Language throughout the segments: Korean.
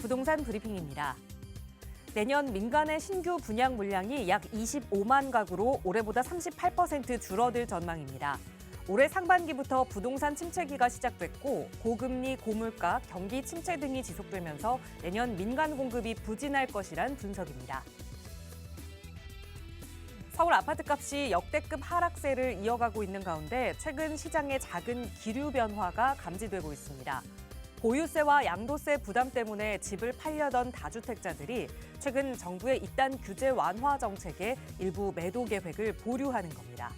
부동산 브리핑입니다. 내년 민간의 신규 분양 물량이 약 25만 가구로 올해보다 38% 줄어들 전망입니다. 올해 상반기부터 부동산 침체기가 시작됐고 고금리, 고물가, 경기 침체 등이 지속되면서 내년 민간 공급이 부진할 것이란 분석입니다. 서울 아파트값이 역대급 하락세를 이어가고 있는 가운데 최근 시장의 작은 기류 변화가 감지되고 있습니다. 보유세와 양도세 부담 때문에 집을 팔려던 다주택자들이 최근 정부의 이단 규제 완화 정책에 일부 매도 계획을 보류하는 겁니다.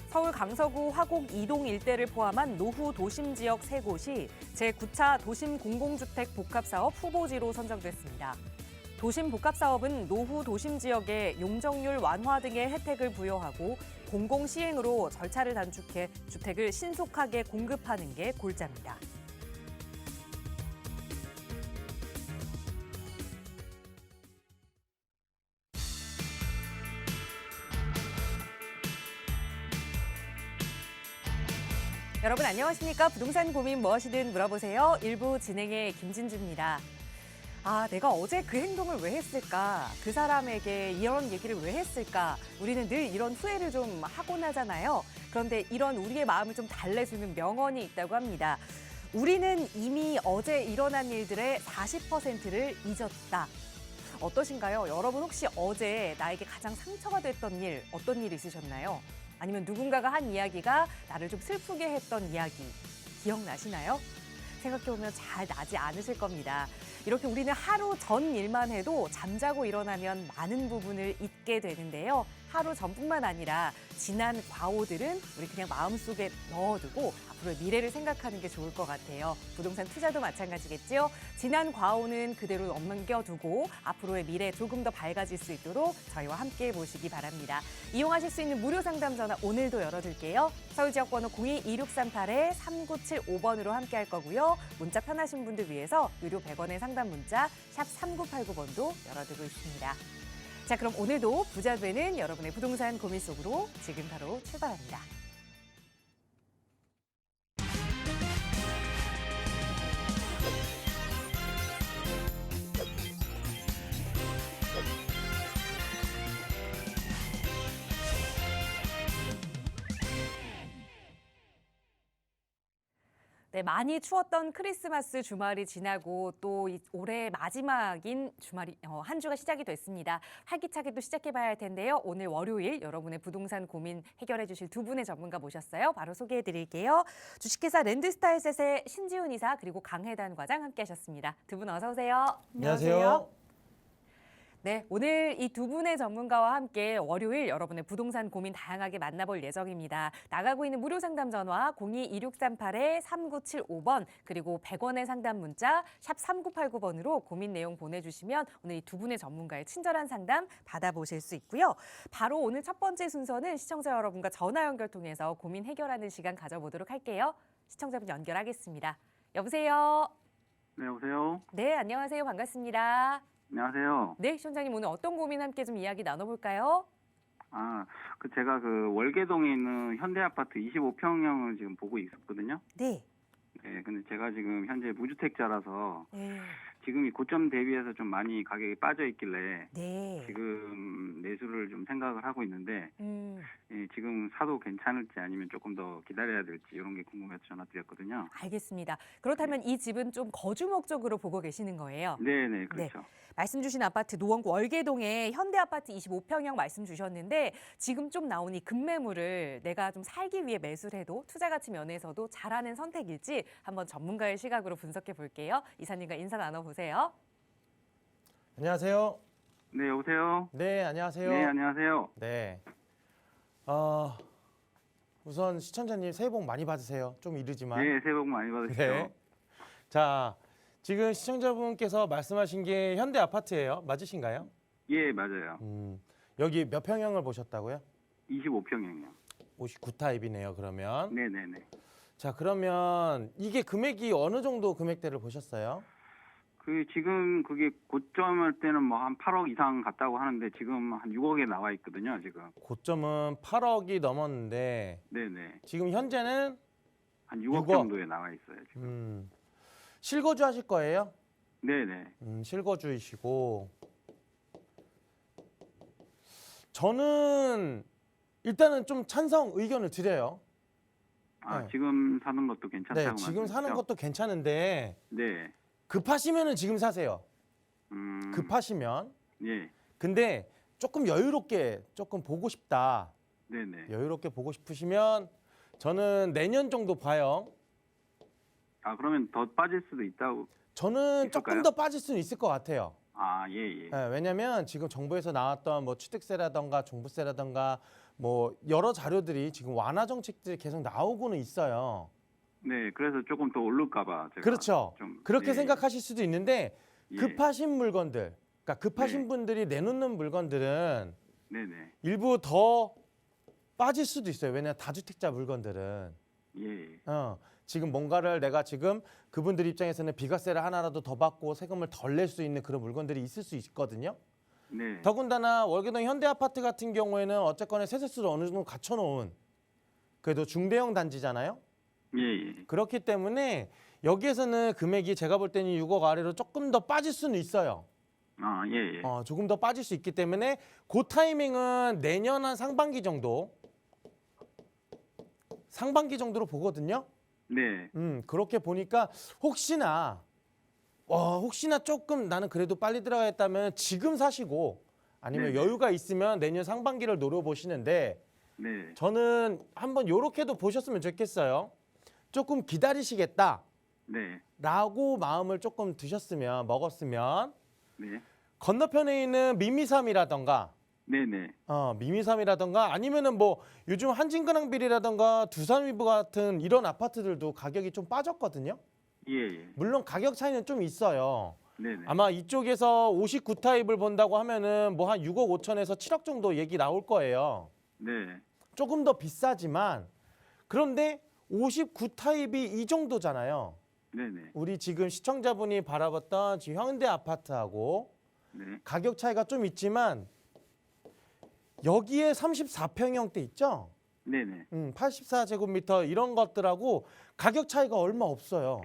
서울 강서구 화곡 2동 일대를 포함한 노후 도심 지역 3곳이 제9차 도심 공공주택 복합사업 후보지로 선정됐습니다. 도심 복합사업은 노후 도심 지역에 용적률 완화 등의 혜택을 부여하고 공공 시행으로 절차를 단축해 주택을 신속하게 공급하는 게 골자입니다. 여러분 안녕하십니까? 부동산 고민 무엇이든 물어보세요. 1부 진행의 김진주입니다. 내가 어제 그 행동을 왜 했을까? 그 사람에게 이런 얘기를 왜 했을까? 우리는 늘 이런 후회를 좀 하곤 하잖아요. 그런데 이런 우리의 마음을 좀 달래주는 명언이 있다고 합니다. 우리는 이미 어제 일어난 일들의 40%를 잊었다. 어떠신가요? 여러분 혹시 어제 나에게 가장 상처가 됐던 일, 어떤 일 있으셨나요? 아니면 누군가가 한 이야기가 나를 좀 슬프게 했던 이야기, 기억나시나요? 생각해보면 잘 나지 않으실 겁니다. 이렇게 우리는 하루 전 일만 해도 잠자고 일어나면 많은 부분을 잊게 되는데요. 하루 전뿐만 아니라 지난 과오들은 우리 그냥 마음속에 넣어두고 앞으로의 미래를 생각하는 게 좋을 것 같아요. 부동산 투자도 마찬가지겠죠. 지난 과오는 그대로 넘겨두고 앞으로의 미래 조금 더 밝아질 수 있도록 저희와 함께 보시기 바랍니다. 이용하실 수 있는 무료 상담 전화 오늘도 열어둘게요. 서울지역번호 02-2638-3975번으로 함께 할 거고요. 문자 편하신 분들 위해서 유료 100원의 상담 문자 샵 3989번도 열어두고 있습니다. 자, 그럼 오늘도 부자 되는 여러분의 부동산 고민 속으로 지금 바로 출발합니다. 네, 많이 추웠던 크리스마스 주말이 지나고 또 올해 마지막인 주말이 한 주가 시작이 됐습니다. 활기차게 또 시작해봐야 할 텐데요. 오늘 월요일 여러분의 부동산 고민 해결해 주실 두 분의 전문가 모셨어요. 바로 소개해 드릴게요. 주식회사 랜드스타일셋의 신지훈 이사 그리고 강혜단 과장 함께하셨습니다. 두 분 어서 오세요. 안녕하세요. 네, 오늘 이 두 분의 전문가와 함께 월요일 여러분의 부동산 고민 다양하게 만나볼 예정입니다. 나가고 있는 무료 상담 전화 02-2638-3975번 그리고 100원의 상담 문자 샵 3989번으로 고민 내용 보내주시면 오늘 이 두 분의 전문가의 친절한 상담 받아보실 수 있고요. 바로 오늘 첫 번째 순서는 시청자 여러분과 전화 연결 통해서 고민 해결하는 시간 가져보도록 할게요. 시청자분 연결하겠습니다. 여보세요? 네, 여보세요? 네, 안녕하세요. 반갑습니다. 안녕하세요. 네, 시청자님 오늘 어떤 고민 함께 좀 이야기 나눠볼까요? 제가 월계동에 있는 현대아파트 25평형을 지금 보고 있었거든요. 네. 네, 근데 제가 지금 현재 무주택자라서 네. 지금 이 고점 대비해서 좀 많이 가격이 빠져 있길래 네. 지금 매수를 좀 생각을 하고 있는데 지금 사도 괜찮을지 아니면 조금 더 기다려야 될지 이런 게 궁금해서 전화드렸거든요. 알겠습니다. 그렇다면 이 집은 좀 거주 목적으로 보고 계시는 거예요? 네, 그렇죠. 네. 말씀 주신 아파트 노원구 월계동에 현대아파트 25평형 말씀 주셨는데 지금 좀 나온 이 급매물을 내가 좀 살기 위해 매수를 해도 투자 가치 면에서도 잘하는 선택일지 한번 전문가의 시각으로 분석해 볼게요. 이사님과 인사 나눠보세요. 안녕하세요. 네, 여보세요? 네, 안녕하세요. 네, 안녕하세요. 네. 우선 시청자님 새해 복 많이 받으세요. 좀 이르지만. 네, 새해 복 많이 받으시죠. 네. 자, 지금 시청자분께서 말씀하신 게 현대 아파트예요. 맞으신가요? 예, 맞아요. 여기 몇 평형을 보셨다고요? 25평형이요. 59타입이네요, 그러면. 네네네. 자, 그러면 이게 금액이 어느 정도 금액대를 보셨어요? 지금 그게 고점일 때는 뭐 한 8억 이상 갔다고 하는데 지금 한 6억에 나와 있거든요, 지금. 고점은 8억이 넘었는데 네네. 지금 현재는 한 6억 6억. 정도에 나와 있어요, 지금. 실거주 하실 거예요? 네네. 실거주이시고. 저는 일단은 좀 찬성 의견을 드려요. 아, 네. 지금 사는 것도 네, 괜찮다고 지금 사는 말씀이시죠? 것도 괜찮은데 네. 급하시면은 지금 사세요. 급하시면. 예. 근데 조금 여유롭게 조금 보고 싶다. 네네. 여유롭게 보고 싶으시면 저는 내년 정도 봐요. 아, 그러면 더 빠질 수도 있다고. 저는 있을까요? 조금 더 빠질 수는 있을 것 같아요. 아, 예, 예. 네, 왜냐면 지금 정부에서 나왔던 뭐 취득세라던가 종부세라던가 뭐 여러 자료들이 지금 완화 정책들이 계속 나오고는 있어요. 네, 그래서 조금 더 오를까봐 제가 그렇죠. 좀 그렇게 예, 생각하실 수도 있는데 예. 급하신 물건들, 그러니까 급하신 네. 분들이 내놓는 물건들은 네네. 일부 더 빠질 수도 있어요. 왜냐하면 다주택자 물건들은 예. 지금 뭔가를 내가 지금 그분들 입장에서는 비과세를 하나라도 더 받고 세금을 덜 낼 수 있는 그런 물건들이 있을 수 있거든요. 네. 더군다나 월계동 현대아파트 같은 경우에는 어쨌거나 세세수를 어느 정도 갖춰놓은 그래도 중대형 단지잖아요. 예, 예. 그렇기 때문에 여기에서는 금액이 제가 볼 때는 6억 아래로 조금 더 빠질 수는 있어요. 아, 예, 예. 조금 더 빠질 수 있기 때문에 그 타이밍은 내년 한 상반기 정도로 보거든요. 네. 그렇게 보니까 혹시나 조금 나는 그래도 빨리 들어가겠다면 지금 사시고 아니면 네네. 여유가 있으면 내년 상반기를 노려보시는데 네. 저는 한번 요렇게도 보셨으면 좋겠어요. 조금 기다리시겠다 네. 라고 마음을 조금 먹었으면 네. 건너편에 있는 미미삼이라던가 네네. 미미삼이라던가 아니면은 뭐 요즘 한진근항빌이라던가 두산위브 같은 이런 아파트들도 가격이 좀 빠졌거든요. 예, 예. 물론 가격 차이는 좀 있어요. 네네. 아마 이쪽에서 59 타입을 본다고 하면은 뭐 한 6억 5천에서 7억 정도 얘기 나올 거예요. 네. 조금 더 비싸지만 그런데 59 타입이 이 정도잖아요. 네네. 우리 지금 시청자분이 바라봤던 지금 현대 아파트하고 네. 가격 차이가 좀 있지만 여기에 34평형대 있죠? 네네. 84제곱미터 이런 것들하고 가격 차이가 얼마 없어요.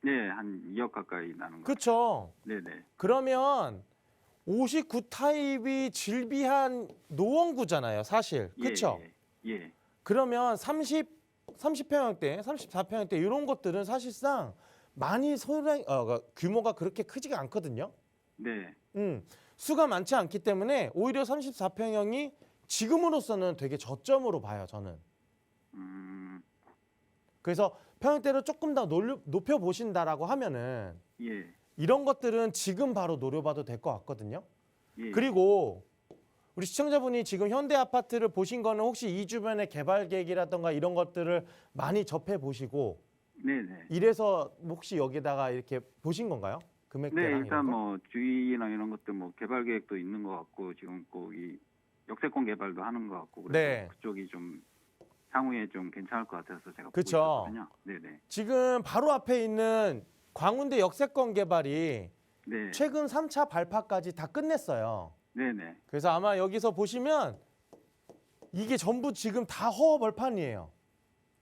네, 한 2억 가까이 나는 거. 그렇죠? 네네. 그러면 59 타입이 질비한 노원구잖아요, 사실. 그렇죠? 예, 예. 그러면 30평형대, 34평형대 이런 것들은 사실상 많이 규모가 그렇게 크지가 않거든요. 네. 수가 많지 않기 때문에 오히려 34평형이 지금으로서는 되게 저점으로 봐요, 저는. 그래서 평형대를 조금 더 높여 보신다라고 하면은 예. 이런 것들은 지금 바로 노려봐도 될 것 같거든요. 예. 그리고 우리 시청자분이 지금 현대 아파트를 보신 거는 혹시 이 주변의 개발 계획이라던가 이런 것들을 많이 접해 보시고 네네. 이래서 혹시 여기다가 이렇게 보신 건가요? 네, 금액대랑 일단 이런 거? 뭐 주위나 이런 것들 뭐 개발 계획도 있는 것 같고 지금 꼭 이 역세권 개발도 하는 것 같고 그래서 네. 그쪽이 좀 향후에 좀 괜찮을 것 같아서 제가 그쵸. 보고 있었거든요. 네네. 지금 바로 앞에 있는 광운대 역세권 개발이 네. 최근 3차 발파까지 다 끝냈어요. 네네. 그래서 아마 여기서 보시면 이게 전부 지금 다 허허벌판이에요.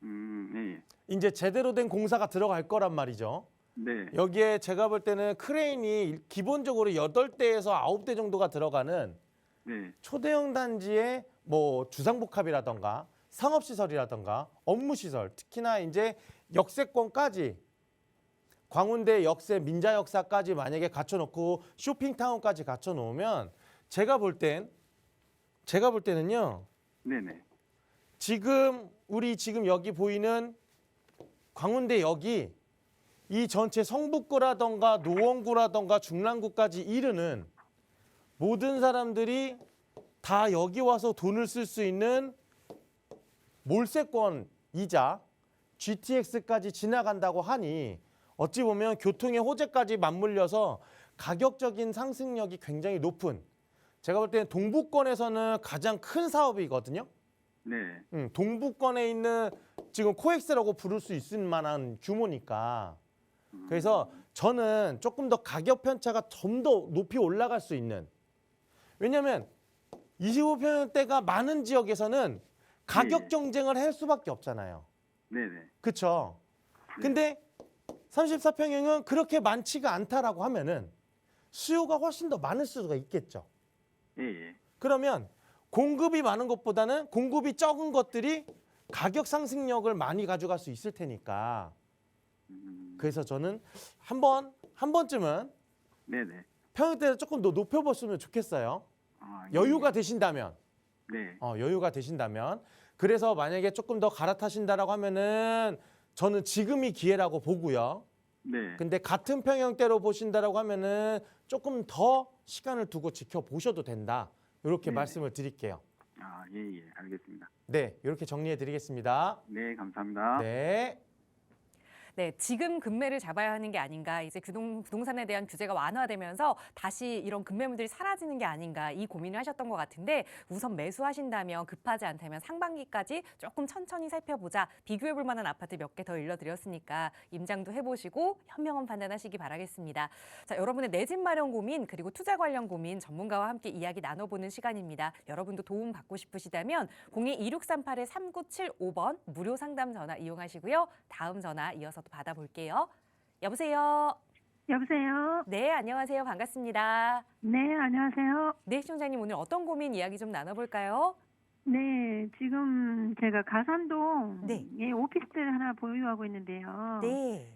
네. 이제 제대로 된 공사가 들어갈 거란 말이죠. 네. 여기에 제가 볼 때는 크레인이 기본적으로 8대에서 9대 정도가 들어가는 네. 초대형 단지의 뭐 주상복합이라던가 상업시설이라던가 업무시설, 특히나 이제 역세권까지 광운대 역세 민자역사까지 만약에 갖춰놓고 쇼핑타운까지 갖춰놓으면 제가 볼 때는요. 네네. 지금 여기 보이는 광운대 역이 이 전체 성북구라던가 노원구라던가 중랑구까지 이르는 모든 사람들이 다 여기 와서 돈을 쓸 수 있는 몰세권이자 GTX까지 지나간다고 하니 어찌 보면 교통의 호재까지 맞물려서 가격적인 상승력이 굉장히 높은, 제가 볼 때는 동부권에서는 가장 큰 사업이거든요. 네. 동부권에 있는 지금 코엑스라고 부를 수 있을 만한 규모니까. 그래서 저는 조금 더 가격 편차가 좀 더 높이 올라갈 수 있는, 왜냐하면 25평대가 많은 지역에서는 가격 네. 경쟁을 할 수밖에 없잖아요. 네네. 그렇죠? 네. 근데 34평형은 그렇게 많지가 않다라고 하면은 수요가 훨씬 더 많을 수가 있겠죠. 예, 예. 그러면 공급이 많은 것보다는 공급이 적은 것들이 가격 상승력을 많이 가져갈 수 있을 테니까. 그래서 저는 한 번쯤은 네네. 평형대를 조금 더 높여봤으면 좋겠어요. 아, 예, 여유가 예. 되신다면. 네. 여유가 되신다면. 그래서 만약에 조금 더 갈아타신다라고 하면은 저는 지금이 기회라고 보고요. 네. 근데 같은 평형대로 보신다라고 하면은 조금 더 시간을 두고 지켜보셔도 된다. 이렇게 네네. 말씀을 드릴게요. 아, 예, 예. 알겠습니다. 네, 이렇게 정리해 드리겠습니다. 네, 감사합니다. 네. 네, 지금 금매를 잡아야 하는 게 아닌가. 이제 부동산에 대한 규제가 완화되면서 다시 이런 금매물들이 사라지는 게 아닌가 이 고민을 하셨던 것 같은데 우선 매수하신다면 급하지 않다면 상반기까지 조금 천천히 살펴보자. 비교해볼 만한 아파트 몇 개 더 일러드렸으니까 임장도 해보시고 현명한 판단하시기 바라겠습니다. 자, 여러분의 내 집 마련 고민 그리고 투자 관련 고민 전문가와 함께 이야기 나눠보는 시간입니다. 여러분도 도움 받고 싶으시다면 02-2638-3975번 무료 상담 전화 이용하시고요. 다음 전화 이어서 또 받아볼게요. 여보세요. 여보세요. 네, 안녕하세요. 반갑습니다. 네, 안녕하세요. 네, 시청자님 오늘 어떤 고민 이야기 좀 나눠볼까요? 네, 지금 제가 가산동에 네. 오피스텔 하나 보유하고 있는데요. 네,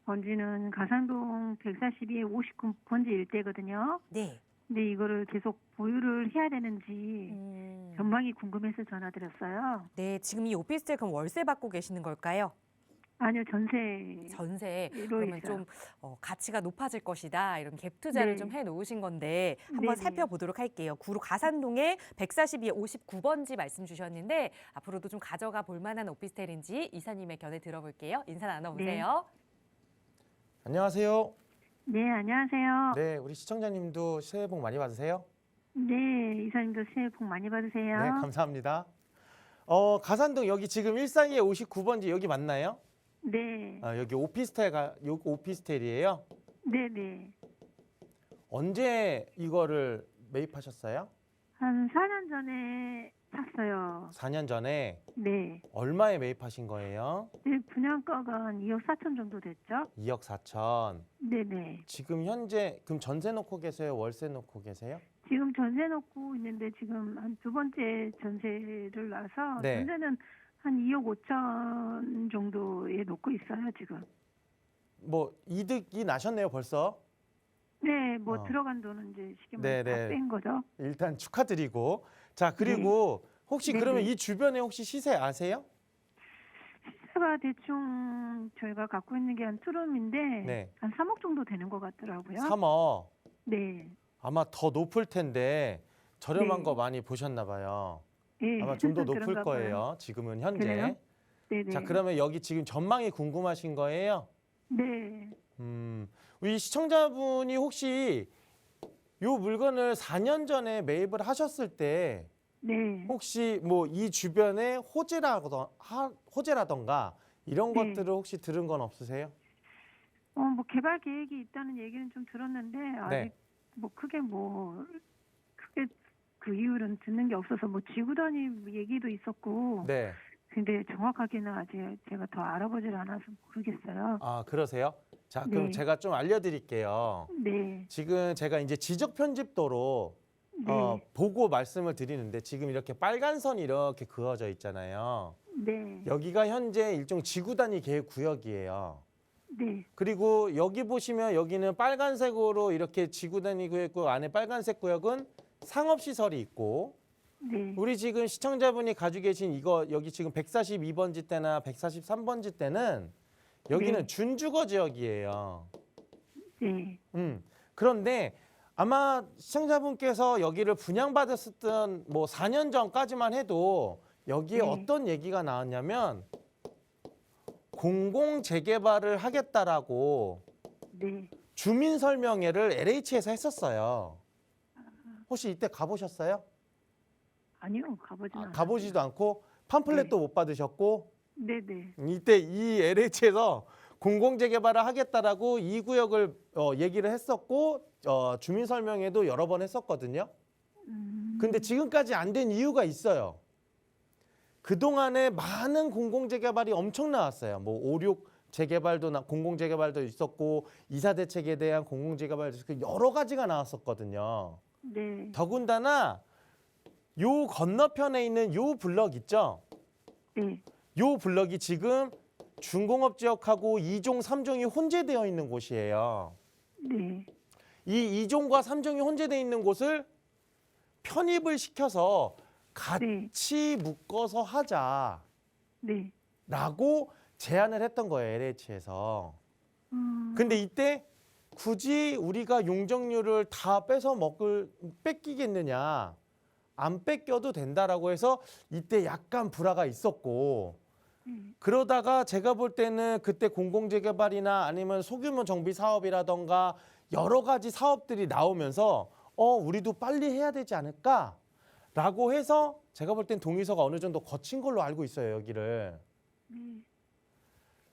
번지는 가산동 142에 59번지 일대거든요. 네. 근데 이거를 계속 보유를 해야 되는지 전망이 궁금해서 전화드렸어요. 네, 지금 이 오피스텔 그럼 월세 받고 계시는 걸까요? 아니요, 전세. 전세. 로 그러면 있어요. 좀 가치가 높아질 것이다. 이런 갭 투자를 네. 좀 해놓으신 건데 한번 네네. 살펴보도록 할게요. 구로 가산동에 142에 59번지 말씀 주셨는데 앞으로도 좀 가져가 볼 만한 오피스텔인지 이사님의 견해 들어볼게요. 인사 나눠보세요. 안녕하세요. 네, 안녕하세요. 네, 우리 시청자님도 새해 복 많이 받으세요. 네, 이사님도 새해 복 많이 받으세요. 네, 감사합니다. 가산동 여기 지금 142에 59번지 여기 맞나요? 네, 여기 오피스텔이에요. 네, 네. 언제 이거를 매입하셨어요? 한 4년 전에 샀어요. 4년 전에. 네. 얼마에 매입하신 거예요? 네, 분양가가 한 2억 4천 정도 됐죠? 2억 4천. 네네. 지금 현재 그럼 전세 놓고 계세요? 월세 놓고 계세요? 지금 전세 놓고 있는데 지금 한 두 번째 전세를 놔서 네. 전세는 한 2억 5천 정도에 놓고 있어요, 지금. 뭐 이득이 나셨네요, 벌써. 네, 뭐 어. 들어간 돈은 이제 쉽게 네네. 말해서 다뺀 거죠. 일단 축하드리고. 자, 그리고 혹시 네네. 그러면 이 주변에 혹시 시세 아세요? 시세가 대충 저희가 갖고 있는 게 한 투룸인데 네. 한 3억 정도 되는 것 같더라고요. 3억. 네. 아마 더 높을 텐데 저렴한 네. 거 많이 보셨나 봐요. 네. 아마 좀 더 높을 그런가 봐요. 거예요. 지금은 현재. 그래요? 네네. 자, 그러면 여기 지금 전망이 궁금하신 거예요? 네. 우리 시청자분이 혹시 요 물건을 4년 전에 매입을 하셨을 때 네. 혹시 뭐 이 주변에 호재라던가 이런 네. 것들을 혹시 들은 건 없으세요? 뭐 개발 계획이 있다는 얘기는 좀 들었는데 아직 네. 뭐 크게 그 이유는 듣는 게 없어서 뭐 지구 단위 얘기도 있었고 네. 근데 정확하게는 아직 제가 더 알아보질 않아서 모르겠어요. 아, 그러세요? 자, 그럼 네. 제가 좀 알려드릴게요. 네. 지금 제가 이제 지적 편집도로 네. 보고 말씀을 드리는데 지금 이렇게 빨간 선이 이렇게 그어져 있잖아요. 네. 여기가 현재 일종 지구 단위 계획 구역이에요. 네. 그리고 여기 보시면 여기는 빨간색으로 이렇게 지구 단위 구역 안에 빨간색 구역은 상업시설이 있고 네. 우리 지금 시청자분이 가지고 계신 이거 여기 지금 142번지 때나 143번지 때는 여기는 네. 준주거 지역이에요. 네. 그런데 아마 시청자분께서 여기를 분양받았었던 뭐 4년 전까지만 해도 여기에 네. 어떤 얘기가 나왔냐면 공공 재개발을 하겠다라고 네. 주민 설명회를 LH에서 했었어요. 혹시 이때 가보셨어요? 아니요, 가보진 않아요. 가보지도 않고 팜플렛도 네. 못 받으셨고 네네. 이때 이 LH에서 공공 재개발을 하겠다라고 이 구역을 얘기를 했었고 주민 설명회도 여러 번 했었거든요. 근데 지금까지 안 된 이유가 있어요. 그동안에 많은 공공 재개발이 엄청 나왔어요. 뭐 5, 6 재개발도 공공재개발도 있었고 이사 대책에 대한 공공재개발도 있었고 여러 가지가 나왔었거든요. 네. 더군다나 요 건너편에 있는 요 블럭 있죠? 네. 요 블럭이 지금 중공업 지역하고 2종, 3종이 혼재되어 있는 곳이에요. 네. 이 2종과 3종이 혼재되어 있는 곳을 편입을 시켜서 네. 같이 묶어서 하자라고 네. 제안을 했던 거예요, LH에서. 근데 이때 굳이 우리가 용적률을 다 뺏기겠느냐, 안 뺏겨도 된다라고 해서 이때 약간 불화가 있었고, 그러다가 제가 볼 때는 그때 공공재개발이나 아니면 소규모 정비 사업이라던가 여러 가지 사업들이 나오면서 우리도 빨리 해야 되지 않을까라고 해서 제가 볼 땐 동의서가 어느 정도 거친 걸로 알고 있어요, 여기를.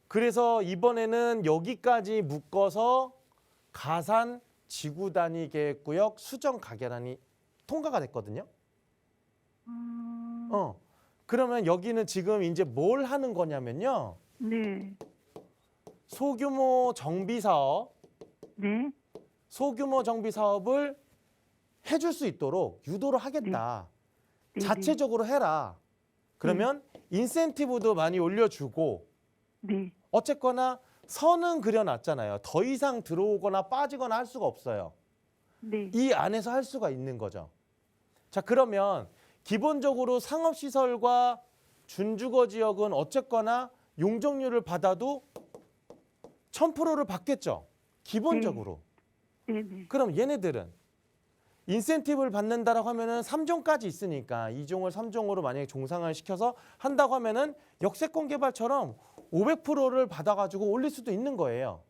그래서 이번에는 여기까지 묶어서 가산 지구 단위 계획구역 수정 가결안이 통과가 됐거든요. 그러면 여기는 지금 이제 뭘 하는 거냐면요. 네. 소규모 정비 사업, 네. 소규모 정비 사업을 해줄 수 있도록 유도를 하겠다. 네. 자체적으로 해라. 그러면 인센티브도 많이 올려주고 네. 어쨌거나 선은 그려놨잖아요. 더 이상 들어오거나 빠지거나 할 수가 없어요. 네. 이 안에서 할 수가 있는 거죠. 자, 그러면 기본적으로 상업시설과 준주거 지역은 어쨌거나 용적률을 받아도 1000%를 받겠죠. 기본적으로. 네. 네. 그럼 얘네들은 인센티브를 받는다라고 하면은 3종까지 있으니까 2종을 3종으로 만약에 종상을 시켜서 한다고 하면은 역세권 개발처럼 500%를 받아가지고 올릴 수도 있는 거예요.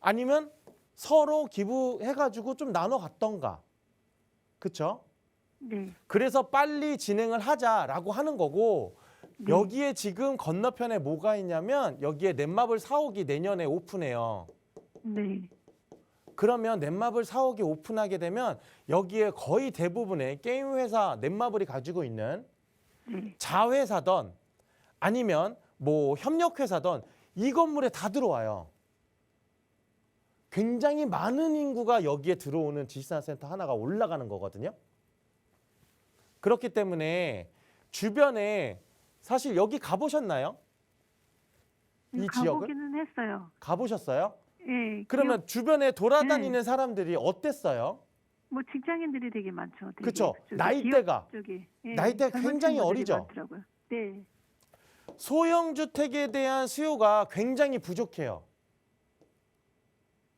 아니면 서로 기부해가지고 좀 나눠 갔던가. 그쵸? 네. 그래서 빨리 진행을 하자라고 하는 거고 네. 여기에 지금 건너편에 뭐가 있냐면 여기에 넷마블 4옥이 내년에 오픈해요. 네. 그러면 넷마블 4옥이 오픈하게 되면 여기에 거의 대부분의 게임 회사 넷마블이 가지고 있는 네. 자회사던 아니면 뭐 협력회사던 이 건물에 다 들어와요. 굉장히 많은 인구가 여기에 들어오는 지식산업센터 하나가 올라가는 거거든요. 그렇기 때문에 주변에 사실 여기 가보셨나요? 이 지역을? 가보기는 했어요. 가보셨어요? 예. 그러면 주변에 돌아다니는 사람들이 어땠어요? 뭐 직장인들이 되게 많죠. 되게 그쵸? 그쪽에, 나이대가. 기업 쪽에. 예, 나이대가 젊은 굉장히 친구들이 어리죠? 많더라고요. 네. 소형주택에 대한 수요가 굉장히 부족해요.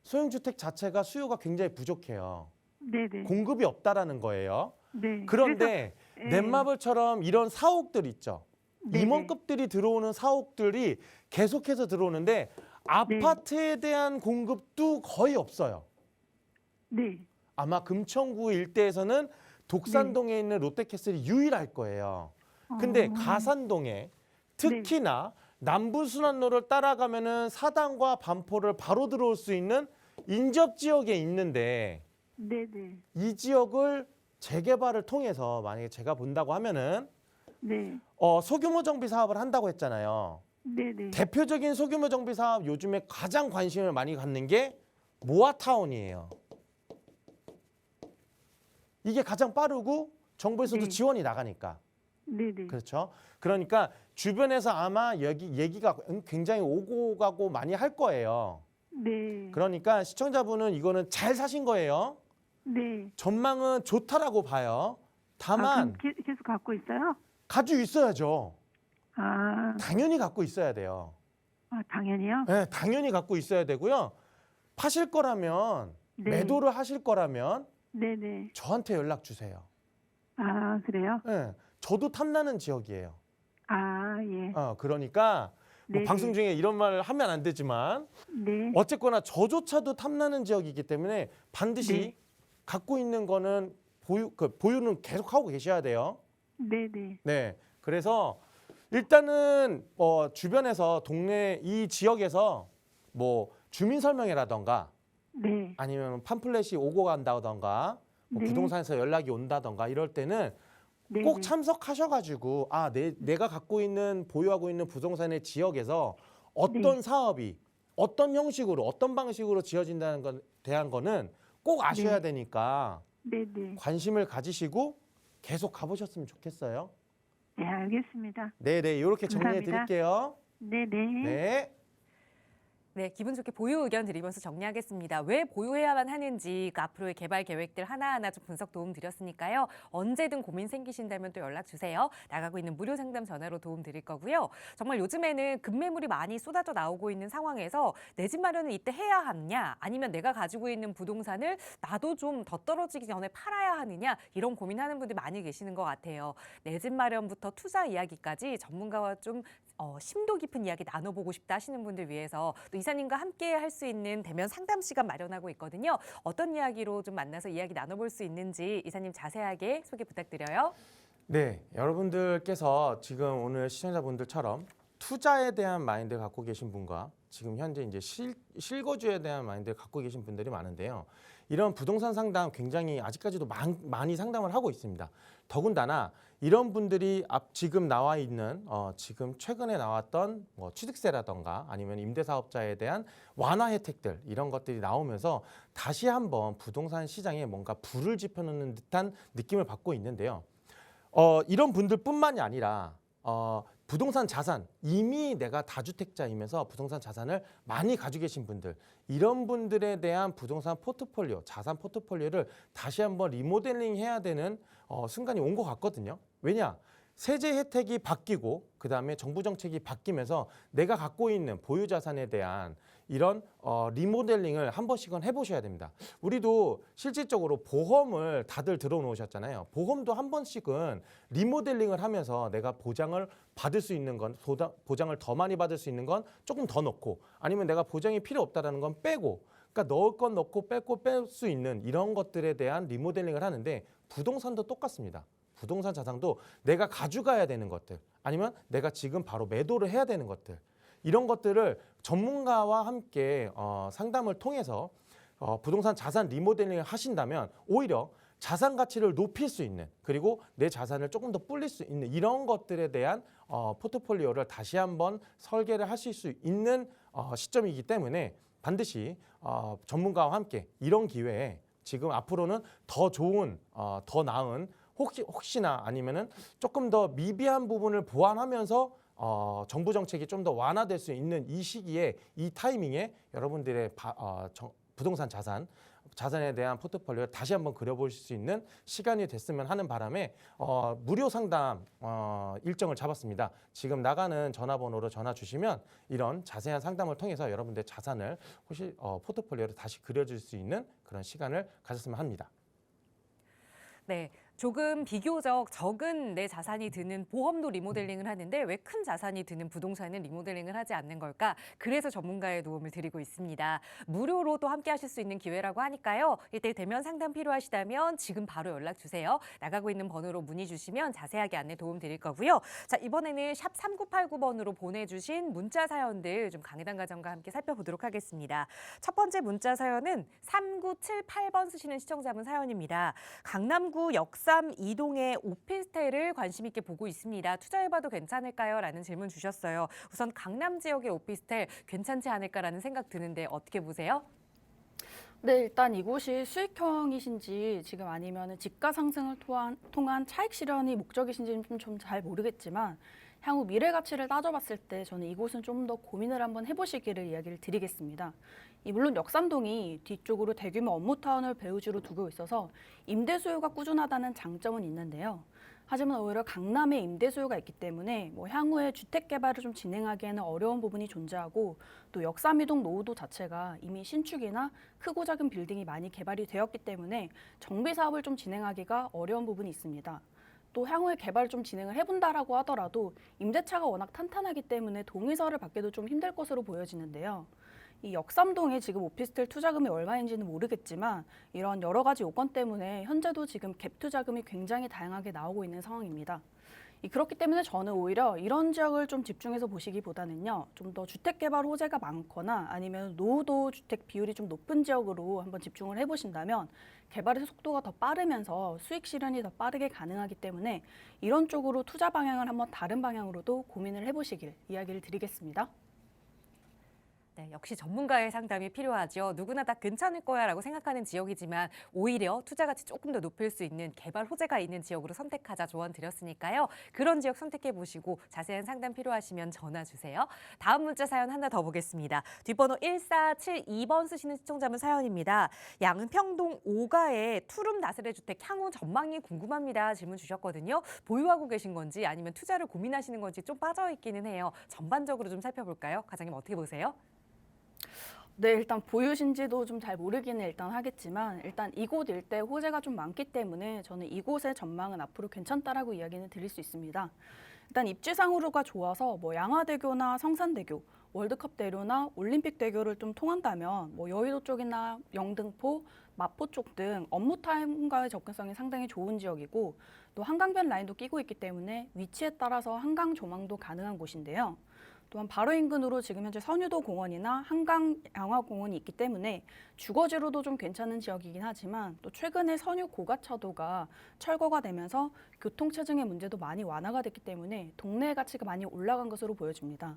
소형주택 자체가 수요가 굉장히 부족해요. 네네. 공급이 없다라는 거예요. 네. 그런데 그래서, 예. 넷마블처럼 이런 사옥들 있죠. 네네. 임원급들이 들어오는 사옥들이 계속해서 들어오는데 아파트에 대한 공급도 거의 없어요. 네. 아마 금천구 일대에서는 독산동에 있는 롯데캐슬이 유일할 거예요. 근데 가산동에 특히나 남부순환로를 따라가면은 사당과 반포를 바로 들어올 수 있는 인접 지역에 있는데 네네. 이 지역을 재개발을 통해서 만약에 제가 본다고 하면은 네. 소규모 정비 사업을 한다고 했잖아요. 네네. 대표적인 소규모 정비 사업 요즘에 가장 관심을 많이 갖는 게 모아타운이에요. 이게 가장 빠르고 정부에서도 네. 지원이 나가니까. 네네. 그렇죠. 그러니까 주변에서 아마 여기 얘기가 굉장히 오고 가고 많이 할 거예요. 네. 그러니까 시청자분은 이거는 잘 사신 거예요. 네. 전망은 좋다라고 봐요. 다만 그럼 계속 갖고 있어요? 가지고 있어야죠. 아, 당연히 갖고 있어야 돼요. 당연히요? 네, 당연히 갖고 있어야 되고요. 파실 거라면 네. 매도를 하실 거라면 네네. 저한테 연락 주세요. 아, 그래요? 네, 저도 탐나는 지역이에요. 아, 예. 그러니까 뭐 네네. 방송 중에 이런 말을 하면 안 되지만 네. 어쨌거나 저조차도 탐나는 지역이기 때문에 반드시 네. 갖고 있는 거는 보유는 계속 하고 계셔야 돼요. 네네. 네, 그래서 일단은 주변에서 동네 이 지역에서 뭐 주민 설명회라던가 네. 아니면 팜플렛이 오고 간다던가 뭐 네. 부동산에서 연락이 온다던가 이럴 때는 네네. 꼭 참석하셔가지고 내가 갖고 있는 보유하고 있는 부동산의 지역에서 어떤 사업이 어떤 형식으로 어떤 방식으로 지어진다는 건 대한 거는 꼭 아셔야 되니까 네네. 관심을 가지시고 계속 가보셨으면 좋겠어요. 네, 알겠습니다. 네네, 이렇게 정리해 감사합니다. 드릴게요. 네네. 네. 네, 기분 좋게 보유 의견 드리면서 정리하겠습니다. 왜 보유해야만 하는지 그 앞으로의 개발 계획들 하나하나 좀 분석 도움 드렸으니까요. 언제든 고민 생기신다면 또 연락 주세요. 나가고 있는 무료 상담 전화로 도움 드릴 거고요. 정말 요즘에는 급매물이 많이 쏟아져 나오고 있는 상황에서 내 집 마련을 이때 해야 하느냐, 아니면 내가 가지고 있는 부동산을 나도 좀 더 떨어지기 전에 팔아야 하느냐, 이런 고민하는 분들이 많이 계시는 것 같아요. 내 집 마련부터 투자 이야기까지 전문가와 좀 심도 깊은 이야기 나눠보고 싶다 하시는 분들 위해서 또 이사님과 함께 할 수 있는 대면 상담 시간 마련하고 있거든요. 어떤 이야기로 좀 만나서 이야기 나눠볼 수 있는지 이사님 자세하게 소개 부탁드려요. 네, 여러분들께서 지금 오늘 시청자분들처럼 투자에 대한 마인드 갖고 계신 분과 지금 현재 이제 실거주에 대한 마인드 갖고 계신 분들이 많은데요. 이런 부동산 상담 굉장히 아직까지도 많이 상담을 하고 있습니다. 더군다나 이런 분들이 지금 나와 있는 지금 최근에 나왔던 뭐 취득세라던가 아니면 임대사업자에 대한 완화 혜택들 이런 것들이 나오면서 다시 한번 부동산 시장에 뭔가 불을 지펴놓는 듯한 느낌을 받고 있는데요. 이런 분들뿐만이 아니라 부동산 자산, 이미 내가 다주택자이면서 부동산 자산을 많이 가지고 계신 분들, 이런 분들에 대한 부동산 포트폴리오, 자산 포트폴리오를 다시 한번 리모델링 해야 되는 순간이 온 것 같거든요. 왜냐? 세제 혜택이 바뀌고 그다음에 정부 정책이 바뀌면서 내가 갖고 있는 보유 자산에 대한 이런 리모델링을 한 번씩은 해보셔야 됩니다. 우리도 실질적으로 보험을 다들 들어놓으셨잖아요. 보험도 한 번씩은 리모델링을 하면서 내가 보장을 받을 수 있는 건 보장을 더 많이 받을 수 있는 건 조금 더 넣고 아니면 내가 보장이 필요 없다라는 건 빼고 그러니까 넣을 건 넣고 뺄 수 있는 이런 것들에 대한 리모델링을 하는데 부동산도 똑같습니다. 부동산 자산도 내가 가져가야 되는 것들 아니면 내가 지금 바로 매도를 해야 되는 것들 이런 것들을 전문가와 함께 상담을 통해서 부동산 자산 리모델링을 하신다면 오히려 자산 가치를 높일 수 있는 그리고 내 자산을 조금 더 불릴 수 있는 이런 것들에 대한 포트폴리오를 다시 한번 설계를 하실 수 있는 시점이기 때문에 반드시 전문가와 함께 이런 기회에 지금 앞으로는 더 좋은 더 나은 혹시나 아니면은 조금 더 미비한 부분을 보완하면서 정부 정책이 좀 더 완화될 수 있는 이 시기에 이 타이밍에 여러분들의 부동산 자산에 대한 포트폴리오를 다시 한번 그려보실 수 있는 시간이 됐으면 하는 바람에 무료 상담 일정을 잡았습니다. 지금 나가는 전화번호로 전화 주시면 이런 자세한 상담을 통해서 여러분들의 자산을 혹시 포트폴리오를 다시 그려줄 수 있는 그런 시간을 가졌으면 합니다. 네, 조금 비교적 적은 내 자산이 드는 보험도 리모델링을 하는데 왜 큰 자산이 드는 부동산은 리모델링을 하지 않는 걸까? 그래서 전문가의 도움을 드리고 있습니다. 무료로 또 함께 하실 수 있는 기회라고 하니까요. 이때 대면 상담 필요하시다면 지금 바로 연락 주세요. 나가고 있는 번호로 문의 주시면 자세하게 안내 도움 드릴 거고요. 자, 이번에는 샵 3989번으로 보내주신 문자 사연들 좀 강해당 가정과 함께 살펴보도록 하겠습니다. 첫 번째 문자 사연은 3978번 쓰시는 시청자분 사연입니다. 강남구 역삼 이동의 오피스텔을 관심 있게 보고 있습니다. 투자해봐도 괜찮을까요? 라는 질문 주셨어요. 우선 강남 지역의 오피스텔 괜찮지 않을까라는 생각 드는데 어떻게 보세요? 네, 일단 이곳이 수익형이신지 지금 아니면 집가 상승을 통한 차익 실현이 목적이신지는 좀 잘 모르겠지만 향후 미래 가치를 따져봤을 때 저는 이곳은 좀 더 고민을 한번 해보시기를 이야기를 드리겠습니다. 물론 역삼동이 뒤쪽으로 대규모 업무타운을 배후지로 두고 있어서 임대 수요가 꾸준하다는 장점은 있는데요. 하지만 오히려 강남에 임대 수요가 있기 때문에 향후에 주택 개발을 좀 진행하기에는 어려운 부분이 존재하고 또 역삼이동 노후도 자체가 이미 신축이나 크고 작은 빌딩이 많이 개발이 되었기 때문에 정비 사업을 좀 진행하기가 어려운 부분이 있습니다. 또 향후에 개발을 좀 진행을 해본다라고 하더라도 임대차가 워낙 탄탄하기 때문에 동의서를 받기도 좀 힘들 것으로 보여지는데요. 이 역삼동에 지금 오피스텔 투자금이 얼마인지는 모르겠지만 이런 여러 가지 요건 때문에 현재도 지금 갭 투자금이 굉장히 다양하게 나오고 있는 상황입니다. 그렇기 때문에 저는 오히려 이런 지역을 좀 집중해서 보시기보다는요. 좀 더 주택 개발 호재가 많거나 아니면 노후도 주택 비율이 좀 높은 지역으로 한번 집중을 해보신다면 개발의 속도가 더 빠르면서 수익 실현이 더 빠르게 가능하기 때문에 이런 쪽으로 투자 방향을 한번 다른 방향으로도 고민을 해보시길 이야기를 드리겠습니다. 네, 역시 전문가의 상담이 필요하죠. 누구나 다 괜찮을 거야라고 생각하는 지역이지만 오히려 투자 가치 조금 더 높일 수 있는 개발 호재가 있는 지역으로 선택하자 조언 드렸으니까요. 그런 지역 선택해 보시고 자세한 상담 필요하시면 전화 주세요. 다음 문자 사연 하나 더 보겠습니다. 뒷번호 1472번 쓰시는 시청자분 사연입니다. 양평동 5가의 투룸 다세대 주택 향후 전망이 궁금합니다. 질문 주셨거든요. 보유하고 계신 건지 아니면 투자를 고민하시는 건지 좀 빠져 있기는 해요. 전반적으로 좀 살펴볼까요? 과장님 어떻게 보세요? 네, 일단 보유신지도 좀 잘 모르기는 일단 하겠지만 일단 이곳 일대 호재가 좀 많기 때문에 저는 이곳의 전망은 앞으로 괜찮다라고 이야기는 드릴 수 있습니다. 일단 입지상으로가 좋아서 뭐 양화대교나 성산대교, 월드컵대로나 올림픽대교를 좀 통한다면 뭐 여의도 쪽이나 영등포, 마포 쪽 등 업무 타임과의 접근성이 상당히 좋은 지역이고 또 한강변 라인도 끼고 있기 때문에 위치에 따라서 한강 조망도 가능한 곳인데요. 또한 바로 인근으로 지금 현재 선유도 공원이나 한강 양화공원이 있기 때문에 주거지로도 좀 괜찮은 지역이긴 하지만 또 최근에 선유 고가차도가 철거가 되면서 교통체증의 문제도 많이 완화가 됐기 때문에 동네의 가치가 많이 올라간 것으로 보여집니다.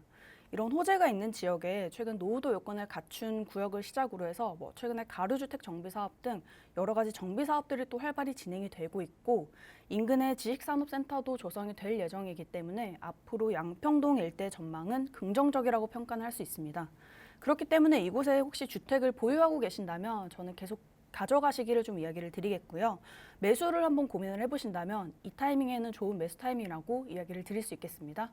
이런 호재가 있는 지역에 최근 노후도 요건을 갖춘 구역을 시작으로 해서 뭐 최근에 가로주택 정비 사업 등 여러 가지 정비 사업들이 또 활발히 진행이 되고 있고 인근의 지식산업센터도 조성이 될 예정이기 때문에 앞으로 양평동 일대 전망은 긍정적이라고 평가는 할 수 있습니다. 그렇기 때문에 이곳에 혹시 주택을 보유하고 계신다면 저는 계속 가져가시기를 좀 이야기를 드리겠고요. 매수를 한번 고민을 해보신다면 이 타이밍에는 좋은 매수 타이밍이라고 이야기를 드릴 수 있겠습니다.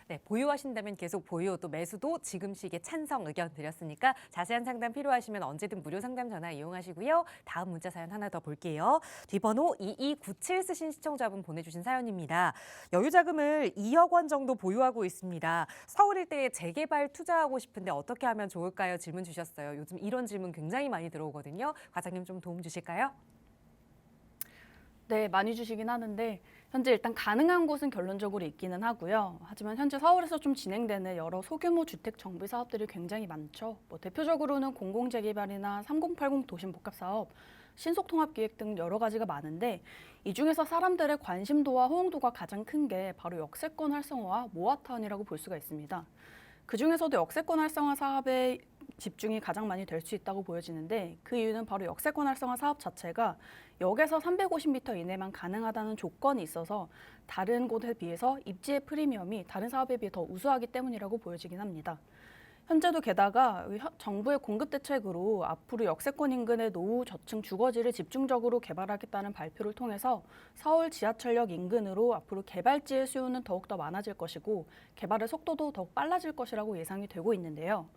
네, 보유하신다면 계속 보유, 또 매수도 지금 시기에 찬성 의견 드렸으니까 자세한 상담 필요하시면 언제든 무료 상담 전화 이용하시고요. 다음 문자 사연 하나 더 볼게요. 뒷번호 2297 쓰신 시청자분 보내주신 사연입니다. 여유자금을 2억 원 정도 보유하고 있습니다. 서울 일대에 재개발 투자하고 싶은데 어떻게 하면 좋을까요? 질문 주셨어요. 요즘 이런 질문 굉장히 많이 들어오거든요. 과장님 좀 도움 주실까요? 네, 많이 주시긴 하는데 현재 일단 가능한 곳은 결론적으로 있기는 하고요. 하지만 현재 서울에서 좀 진행되는 여러 소규모 주택 정비 사업들이 굉장히 많죠. 뭐 대표적으로는 공공재개발이나 3080 도심복합사업, 신속통합기획 등 여러 가지가 많은데 이 중에서 사람들의 관심도와 호응도가 가장 큰 게 바로 역세권 활성화와 모아타운이라고 볼 수가 있습니다. 그중에서도 역세권 활성화 사업에 집중이 가장 많이 될 수 있다고 보여지는데 그 이유는 바로 역세권 활성화 사업 자체가 역에서 350m 이내만 가능하다는 조건이 있어서 다른 곳에 비해서 입지의 프리미엄이 다른 사업에 비해 더 우수하기 때문이라고 보여지긴 합니다. 현재도 게다가 정부의 공급 대책으로 앞으로 역세권 인근의 노후 저층 주거지를 집중적으로 개발하겠다는 발표를 통해서 서울 지하철역 인근으로 앞으로 개발지의 수요는 더욱더 많아질 것이고 개발의 속도도 더욱 빨라질 것이라고 예상이 되고 있는데요.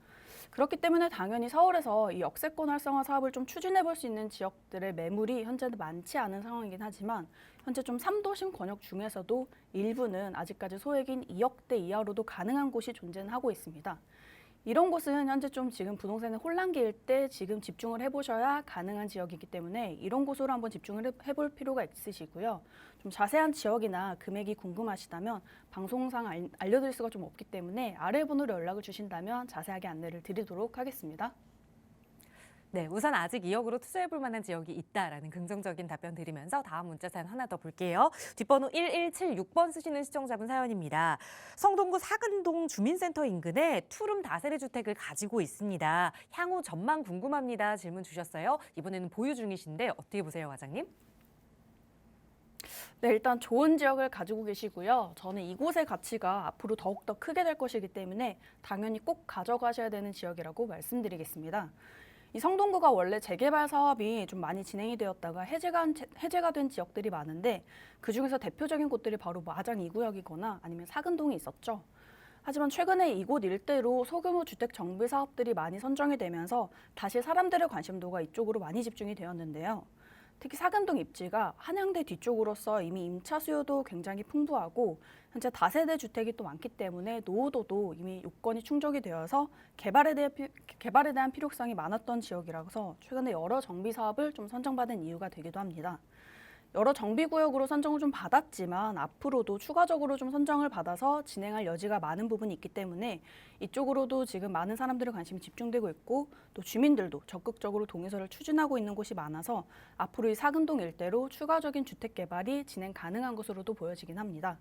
그렇기 때문에 당연히 서울에서 이 역세권 활성화 사업을 좀 추진해 볼 수 있는 지역들의 매물이 현재는 많지 않은 상황이긴 하지만 현재 좀 3도심 권역 중에서도 일부는 아직까지 소액인 2억대 이하로도 가능한 곳이 존재는 하고 있습니다. 이런 곳은 현재 좀 지금 부동산의 혼란기일 때 지금 집중을 해보셔야 가능한 지역이기 때문에 이런 곳으로 한번 집중을 해볼 필요가 있으시고요. 좀 자세한 지역이나 금액이 궁금하시다면 방송상 알려드릴 수가 좀 없기 때문에 아래 번호로 연락을 주신다면 자세하게 안내를 드리도록 하겠습니다. 네, 우선 아직 2억으로 투자해볼 만한 지역이 있다라는 긍정적인 답변 드리면서 다음 문자 사연 하나 더 볼게요. 뒷번호 1176번 쓰시는 시청자분 사연입니다. 성동구 사근동 주민센터 인근에 투룸 다세대 주택을 가지고 있습니다. 향후 전망 궁금합니다. 질문 주셨어요. 이번에는 보유 중이신데 어떻게 보세요, 과장님? 네, 일단 좋은 지역을 가지고 계시고요. 저는 이곳의 가치가 앞으로 더욱더 크게 될 것이기 때문에 당연히 꼭 가져가셔야 되는 지역이라고 말씀드리겠습니다. 이 성동구가 원래 재개발 사업이 좀 많이 진행이 되었다가 해제가 된 지역들이 많은데 그중에서 대표적인 곳들이 바로 마장 2구역이거나 아니면 사근동이 있었죠. 하지만 최근에 이곳 일대로 소규모 주택 정비 사업들이 많이 선정이 되면서 다시 사람들의 관심도가 이쪽으로 많이 집중이 되었는데요. 특히 사근동 입지가 한양대 뒤쪽으로서 이미 임차 수요도 굉장히 풍부하고 현재 다세대 주택이 또 많기 때문에 노후도도 이미 요건이 충족이 되어서 개발에 대한 필요성이 많았던 지역이라서 최근에 여러 정비 사업을 좀 선정받은 이유가 되기도 합니다. 여러 정비구역으로 선정을 좀 받았지만 앞으로도 추가적으로 좀 선정을 받아서 진행할 여지가 많은 부분이 있기 때문에 이쪽으로도 지금 많은 사람들의 관심이 집중되고 있고 또 주민들도 적극적으로 동의서를 추진하고 있는 곳이 많아서 앞으로 이 사근동 일대로 추가적인 주택 개발이 진행 가능한 것으로도 보여지긴 합니다.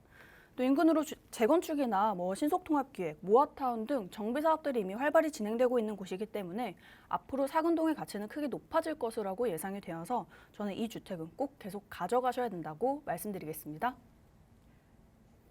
또 인근으로 재건축이나 뭐 신속통합기획, 모아타운 등 정비 사업들이 이미 활발히 진행되고 있는 곳이기 때문에 앞으로 사근동의 가치는 크게 높아질 것이라고 예상이 되어서 저는 이 주택은 꼭 계속 가져가셔야 된다고 말씀드리겠습니다.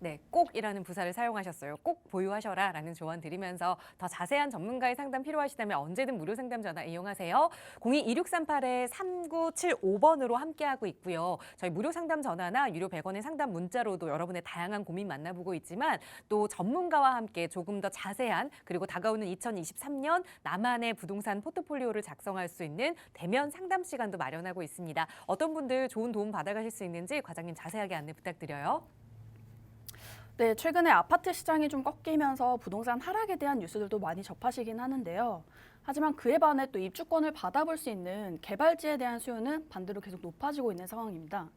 네, 꼭이라는 부사를 사용하셨어요. 꼭 보유하셔라 라는 조언 드리면서 더 자세한 전문가의 상담 필요하시다면 언제든 무료 상담 전화 이용하세요. 02-2638-3975번으로 함께하고 있고요. 저희 무료 상담 전화나 유료 100원의 상담 문자로도 여러분의 다양한 고민 만나보고 있지만 또 전문가와 함께 조금 더 자세한 그리고 다가오는 2023년 나만의 부동산 포트폴리오를 작성할 수 있는 대면 상담 시간도 마련하고 있습니다. 어떤 분들 좋은 도움 받아가실 수 있는지 과장님 자세하게 안내 부탁드려요. 네, 최근에 아파트 시장이 좀 꺾이면서 부동산 하락에 대한 뉴스들도 많이 접하시긴 하는데요. 하지만 그에 반해 또 입주권을 받아볼 수 있는 개발지에 대한 수요는 반대로 계속 높아지고 있는 상황입니다.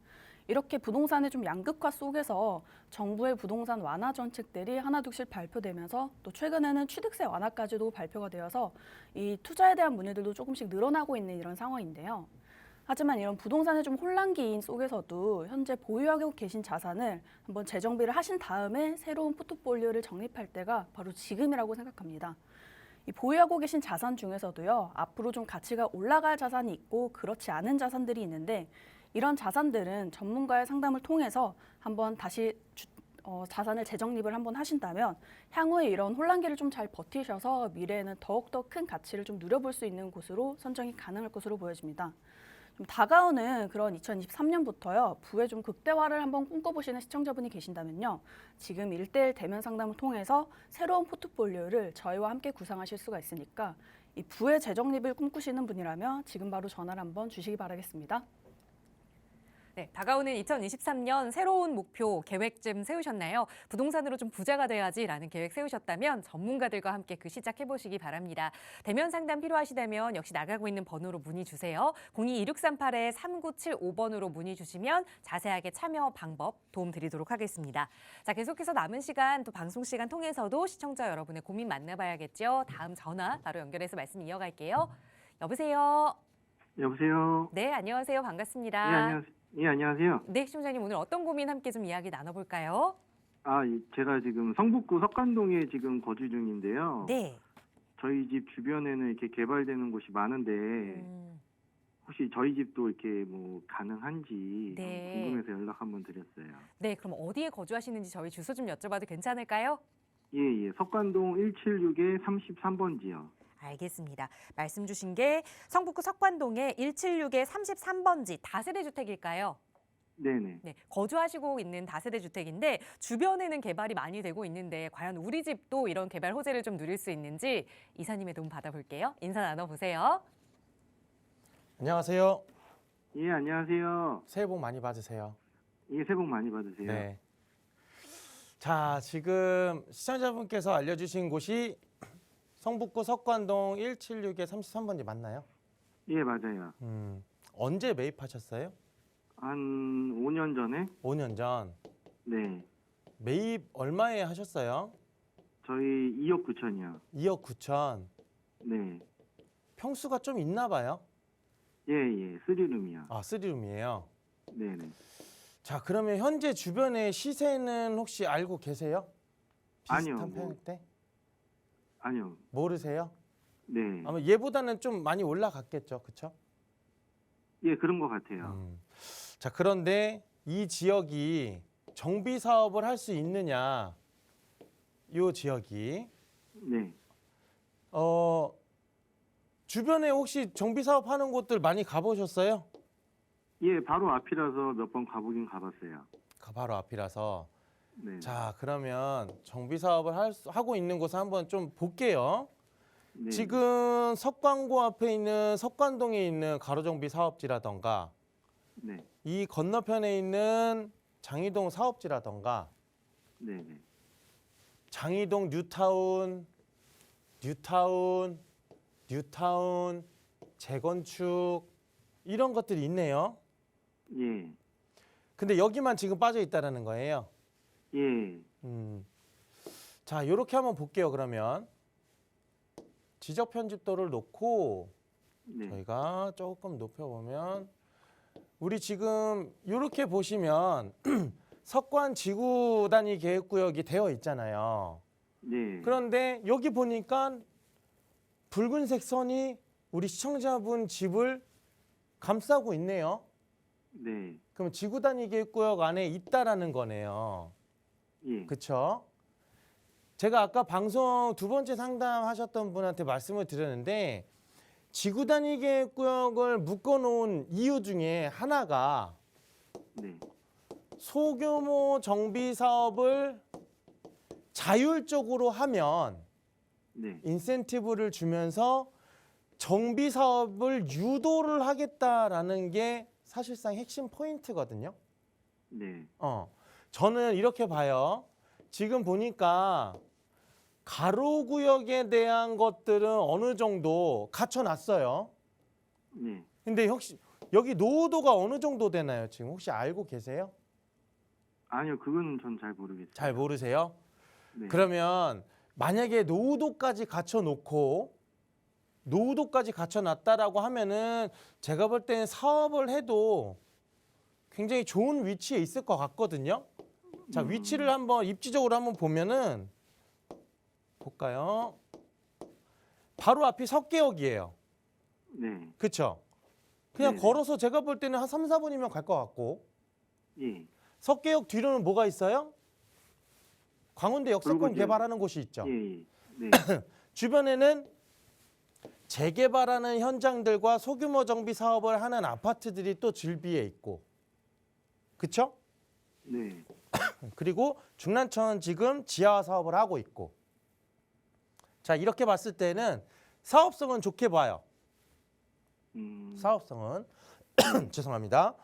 이렇게 부동산의 좀 양극화 속에서 정부의 부동산 완화 정책들이 하나둘씩 발표되면서 또 최근에는 취득세 완화까지도 발표가 되어서 이 투자에 대한 문의들도 조금씩 늘어나고 있는 이런 상황인데요. 하지만 이런 부동산의 좀 혼란기인 속에서도 현재 보유하고 계신 자산을 한번 재정비를 하신 다음에 새로운 포트폴리오를 정립할 때가 바로 지금이라고 생각합니다. 이 보유하고 계신 자산 중에서도요, 앞으로 좀 가치가 올라갈 자산이 있고 그렇지 않은 자산들이 있는데 이런 자산들은 전문가의 상담을 통해서 한번 다시 자산을 재정립을 한번 하신다면 향후에 이런 혼란기를 좀 잘 버티셔서 미래에는 더욱더 큰 가치를 좀 누려볼 수 있는 곳으로 선정이 가능할 것으로 보여집니다. 좀 다가오는 그런 2023년부터요, 부의 좀 극대화를 한번 꿈꿔보시는 시청자분이 계신다면요, 지금 1:1 대면 상담을 통해서 새로운 포트폴리오를 저희와 함께 구상하실 수가 있으니까 이 부의 재정립을 꿈꾸시는 분이라면 지금 바로 전화를 한번 주시기 바라겠습니다. 네, 다가오는 2023년 새로운 목표, 계획 좀 세우셨나요? 부동산으로 좀 부자가 돼야지라는 계획 세우셨다면 전문가들과 함께 그 시작해보시기 바랍니다. 대면 상담 필요하시다면 역시 나가고 있는 번호로 문의 주세요. 02-2638-3975번으로 문의 주시면 자세하게 참여 방법 도움 드리도록 하겠습니다. 자, 계속해서 남은 시간 또 방송 시간 통해서도 시청자 여러분의 고민 만나봐야겠죠. 다음 전화 바로 연결해서 말씀 이어갈게요. 여보세요? 여보세요. 네, 안녕하세요. 반갑습니다. 예, 안녕하세요. 예, 안녕하세요. 네, 시청자님 오늘 어떤 고민 함께 좀 이야기 나눠볼까요? 제가 지금 성북구 석관동에 지금 거주 중인데요. 네. 저희 집 주변에는 이렇게 개발되는 곳이 많은데 혹시 저희 집도 이렇게 뭐 가능한지 네. 궁금해서 연락 한번 드렸어요. 네, 그럼 어디에 거주하시는지 저희 주소 좀 여쭤봐도 괜찮을까요? 예. 석관동 176에 33번지요. 알겠습니다. 말씀 주신 게 성북구 석관동의 176의 33번지 다세대 주택일까요? 네네. 네, 거주하시고 있는 다세대 주택인데 주변에는 개발이 많이 되고 있는데 과연 우리 집도 이런 개발 호재를 좀 누릴 수 있는지 이사님의 도움 받아볼게요. 인사 나눠보세요. 안녕하세요. 예, 안녕하세요. 새해 복 많이 받으세요. 예, 새해 복 많이 받으세요. 네. 자, 지금 시청자분께서 알려주신 곳이 성북구 석관동 176의 33번지 맞나요? 예, 맞아요. 언제 매입하셨어요? 한 5년 전에? 5년 전. 네. 매입 얼마에 하셨어요? 저희 2억 9천이요. 2억 9천. 네. 평수가 좀 있나 봐요? 예, 3룸이요. 아, 3룸이에요. 네네. 자, 그러면 현재 주변의 시세는 혹시 알고 계세요? 아니요, 비슷한 편일 때? 아니요. 모르세요? 네. 아마 얘보다는 좀 많이 올라갔겠죠, 그렇죠? 예, 그런 것 같아요. 자, 그런데 이 지역이 정비 사업을 할 수 있느냐? 이 지역이 네. 주변에 혹시 정비 사업 하는 곳들 많이 가보셨어요? 예, 바로 앞이라서 몇 번 가보긴 가봤어요. 바로 앞이라서. 네. 자, 그러면 정비 사업을 하고 있는 곳을 한번 좀 볼게요. 네. 지금 석관고 앞에 있는 석관동에 있는 가로정비 사업지라던가 네. 이 건너편에 있는 장이동 사업지라던가 네. 장이동 뉴타운, 재건축 이런 것들이 있네요. 예. 근데 여기만 지금 빠져 있다라는 거예요. 예. 자, 이렇게 한번 볼게요. 그러면 지적 편집도를 놓고 네. 저희가 조금 높여보면 우리 지금 이렇게 보시면 석관 지구 단위 계획구역이 되어 있잖아요. 네. 그런데 여기 보니까 붉은색 선이 우리 시청자분 집을 감싸고 있네요. 네. 그럼 지구 단위 계획구역 안에 있다라는 거네요. 예. 그렇죠? 제가 아까 방송 두 번째 상담하셨던 분한테 말씀을 드렸는데 지구 단위 계획구역을 묶어놓은 이유 중에 하나가 네. 소규모 정비 사업을 자율적으로 하면 네. 인센티브를 주면서 정비 사업을 유도를 하겠다라는 게 사실상 핵심 포인트거든요. 네. 저는 이렇게 봐요. 지금 보니까 가로구역에 대한 것들은 어느 정도 갖춰놨어요. 네. 근데 혹시 여기 노후도가 어느 정도 되나요? 지금 혹시 알고 계세요? 아니요, 그건 전 잘 모르겠어요. 잘 모르세요? 네. 그러면 만약에 노후도까지 갖춰놨다라고 하면은 제가 볼 때는 사업을 해도 굉장히 좋은 위치에 있을 것 같거든요. 자, 위치를 한번 입지적으로 한번 보면은 볼까요? 바로 앞이 석계역이에요. 네. 그렇죠? 그냥 네네. 걸어서 제가 볼 때는 한 3, 4분이면 갈 것 같고 예. 석계역 뒤로는 뭐가 있어요? 광운대 역세권 그리고 이제- 개발하는 곳이 있죠. 예. 예. 네. 주변에는 재개발하는 현장들과 소규모 정비 사업을 하는 아파트들이 또 즐비해 있고, 그렇죠? 네. 그리고 중랑천 지금 지하 사업을 하고 있고. 자, 이렇게 봤을 때는 사업성은 좋게 봐요. 사업성은 죄송합니다.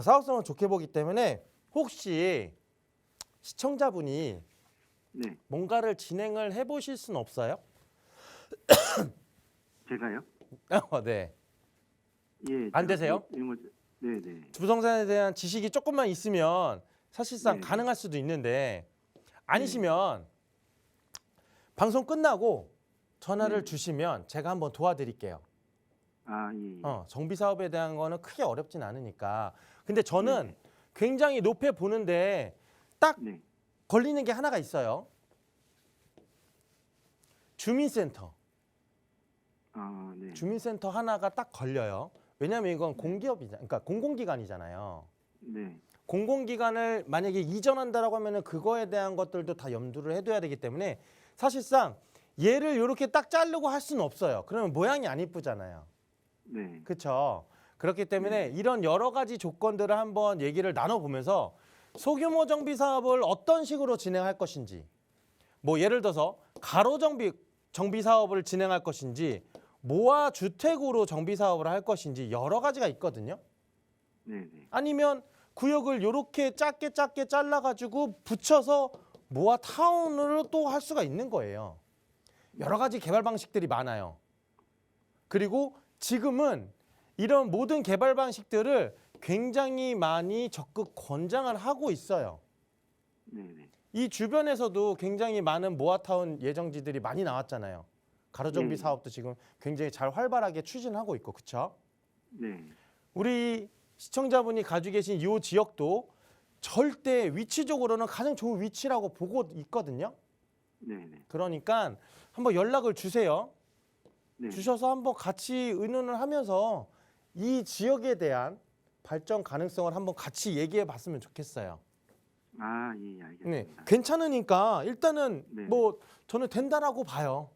사업성은 좋게 보기 때문에 혹시 시청자분이 네. 뭔가를 진행을 해보실 수는 없어요? 제가요? 네. 예. 안 되세요? 이런 거, 네, 네. 부동산에 대한 지식이 조금만 있으면 사실상 네. 가능할 수도 있는데 아니시면 방송 끝나고 전화를 네. 주시면 제가 한번 도와드릴게요. 아, 예. 정비 사업에 대한 거는 크게 어렵진 않으니까. 근데 저는 네. 굉장히 높게 보는데 딱 네. 걸리는 게 하나가 있어요. 주민센터. 아, 네. 주민센터 하나가 딱 걸려요. 왜냐하면 이건 공기업이잖아요. 그러니까 공공기관이잖아요. 네. 공공기관을 만약에 이전한다라고 하면은 그거에 대한 것들도 다 염두를 해둬야 되기 때문에 사실상 얘를 이렇게 딱 자르고 할 수는 없어요. 그러면 모양이 안 이쁘잖아요. 네. 그렇죠. 그렇기 때문에 이런 여러 가지 조건들을 한번 얘기를 나눠보면서 소규모 정비 사업을 어떤 식으로 진행할 것인지, 뭐 예를 들어서 가로 정비 사업을 진행할 것인지, 모아 주택으로 정비 사업을 할 것인지 여러 가지가 있거든요. 네, 네. 아니면 구역을 이렇게 작게 잘라가지고 붙여서 모아 타운으로 또 할 수가 있는 거예요. 여러 가지 개발 방식들이 많아요. 그리고 지금은 이런 모든 개발 방식들을 굉장히 많이 적극 권장을 하고 있어요. 네, 네. 이 주변에서도 굉장히 많은 모아타운 예정지들이 많이 나왔잖아요. 가로정비 네. 사업도 지금 굉장히 잘 활발하게 추진하고 있고, 그렇죠? 네. 우리 시청자분이 가지고 계신 이 지역도 절대 위치적으로는 가장 좋은 위치라고 보고 있거든요. 네, 네. 그러니까 한번 연락을 주세요. 네. 주셔서 한번 같이 의논을 하면서 이 지역에 대한 발전 가능성을 한번 같이 얘기해 봤으면 좋겠어요. 아, 예, 네, 알겠습니다. 괜찮으니까 일단은 네. 뭐 저는 된다라고 봐요.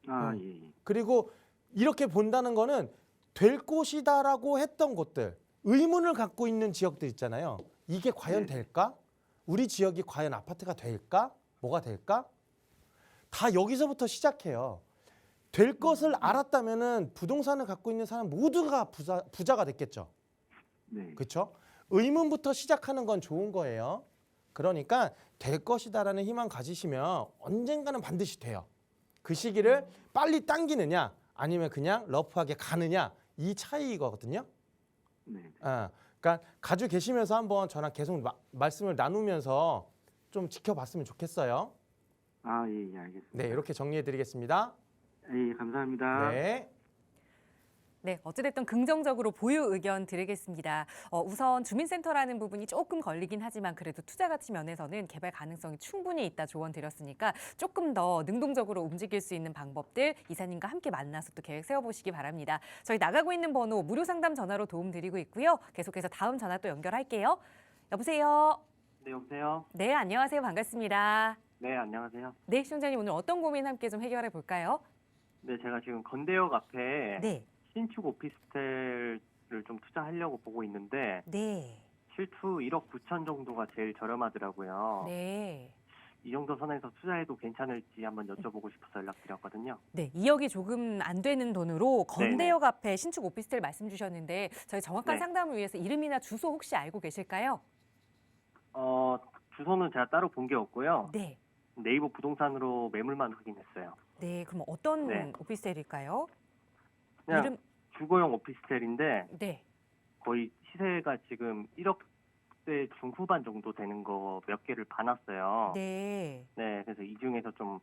아, 예. 그리고 이렇게 본다는 거는 될 곳이다라고 했던 곳들, 의문을 갖고 있는 지역들 있잖아요. 이게 과연 네. 될까? 우리 지역이 과연 아파트가 될까? 뭐가 될까? 다 여기서부터 시작해요. 될 것을 알았다면은 부동산을 갖고 있는 사람 모두가 부자가 됐겠죠. 네. 그렇죠? 의문부터 시작하는 건 좋은 거예요. 그러니까 될 것이다라는 희망 가지시면 언젠가는 반드시 돼요. 그 시기를 빨리 당기느냐 아니면 그냥 러프하게 가느냐 이 차이거든요. 네. 그러니까 가지고 계시면서 한번 저랑 계속 말씀을 나누면서 좀 지켜봤으면 좋겠어요. 아, 예, 예, 알겠습니다. 네, 이렇게 정리해드리겠습니다. 예, 감사합니다. 네. 네, 어찌됐든 긍정적으로 보유 의견 드리겠습니다. 우선 주민센터라는 부분이 조금 걸리긴 하지만 그래도 투자 가치 면에서는 개발 가능성이 충분히 있다 조언 드렸으니까 조금 더 능동적으로 움직일 수 있는 방법들 이사님과 함께 만나서 또 계획 세워보시기 바랍니다. 저희 나가고 있는 번호 무료 상담 전화로 도움 드리고 있고요. 계속해서 다음 전화 또 연결할게요. 여보세요? 네, 여보세요? 네, 안녕하세요. 반갑습니다. 네, 안녕하세요. 네, 시청자님 오늘 어떤 고민 함께 좀 해결해 볼까요? 네, 제가 지금 건대역 앞에 네, 신축 오피스텔을 좀 투자하려고 보고 있는데 네, 실투 1억 9천 정도가 제일 저렴하더라고요. 네. 이 정도 선에서 투자해도 괜찮을지 한번 여쭤보고 싶어서 연락드렸거든요. 네, 2억이 조금 안 되는 돈으로 건대역 앞에 신축 오피스텔 말씀 주셨는데 저희 정확한 네. 상담을 위해서 이름이나 주소 혹시 알고 계실까요? 주소는 제가 따로 본 게 없고요. 네. 네이버 부동산으로 매물만 확인했어요. 네, 그럼 어떤 네. 오피스텔일까요? 그냥 이름 주거용 오피스텔인데 네. 거의 시세가 지금 1억대 중후반 정도 되는 거 몇 개를 봐놨어요. 네. 네, 그래서 이 중에서 좀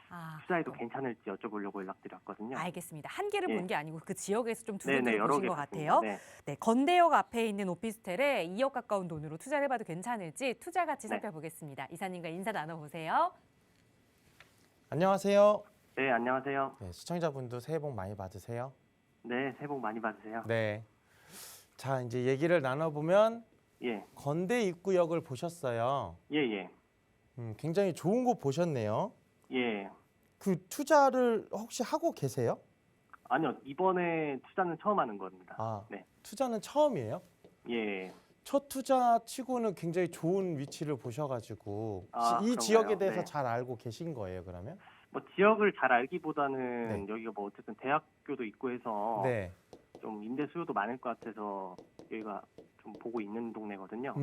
아, 투자해도 괜찮을지 여쭤보려고 연락드렸거든요. 알겠습니다. 한 개를 예. 본 게 아니고 그 지역에서 좀 두고 네네, 여러 보신 개 것 봤습니다. 같아요. 네. 네, 건대역 앞에 있는 오피스텔에 2억 가까운 돈으로 투자를 해봐도 괜찮을지 투자 가치 네. 살펴보겠습니다. 이사님과 인사 나눠보세요. 안녕하세요. 네, 안녕하세요. 네, 시청자분도 새해 복 많이 받으세요. 네, 새해 복 많이 받으세요. 네. 자, 이제 얘기를 나눠보면 예, 건대 입구역을 보셨어요. 예, 예, 굉장히 좋은 곳 보셨네요. 예. 그 투자를 혹시 하고 계세요? 아니요, 이번에 투자는 처음 하는 겁니다. 아, 네. 투자는 처음이에요? 예, 첫 투자 치고는 굉장히 좋은 위치를 보셔가지고 아, 이 그런가요? 지역에 대해서 네. 잘 알고 계신 거예요, 그러면? 뭐 지역을 잘 알기보다는 네. 여기가 뭐 어쨌든 대학교도 있고 해서 네. 좀 임대 수요도 많을 것 같아서 여기가 좀 보고 있는 동네거든요.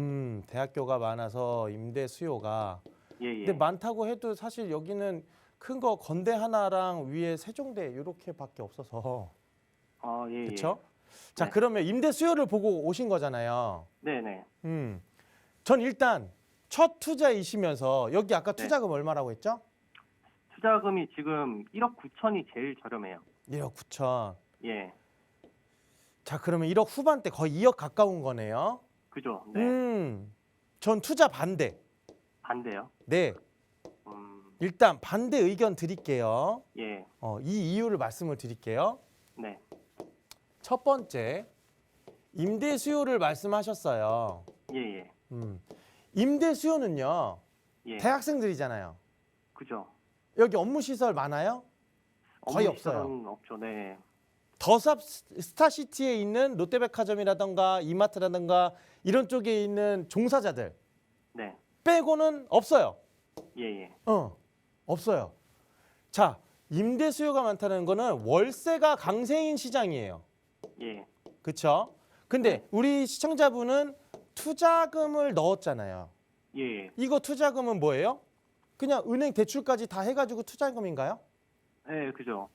대학교가 많아서 임대 수요가. 예, 예. 근데 많다고 해도 사실 여기는 큰 거 건대 하나랑 위에 세종대 이렇게밖에 없어서. 예, 그렇죠? 자, 네. 그러면 임대 수요를 보고 오신 거잖아요. 예. 네, 네. 전 일단 첫 투자이시면서 여기 아까 네. 투자금 얼마라고 했죠? 투자금이 지금 1억 9천이 제일 저렴해요. 1억 9천. 예, 자, 그러면 1억 후반대 거의 2억 가까운 거네요. 그죠? 네. 전 투자 반대. 반대요. 네. 일단 반대 의견 드릴게요. 예, 이 이유를 말씀을 드릴게요. 네, 첫 번째, 임대 수요를 말씀하셨어요. 예, 예, 임대 수요는요, 예. 대학생들이잖아요. 그죠? 여기 업무 시설 많아요? 거의 없어요. 업무시설은 없죠. 네. 더샵 스타시티에 있는 롯데백화점이라던가 이마트라던가 이런 쪽에 있는 종사자들 네. 빼고는 없어요. 예, 예. 없어요. 자, 임대 수요가 많다는 거는 월세가 강세인 시장이에요. 예. 그렇죠? 근데 네. 우리 시청자분은 투자금을 넣었잖아요. 예. 이거 투자금은 뭐예요? 그냥 은행 대출까지 다 해가지고 투자금인가요? 예, 그죠.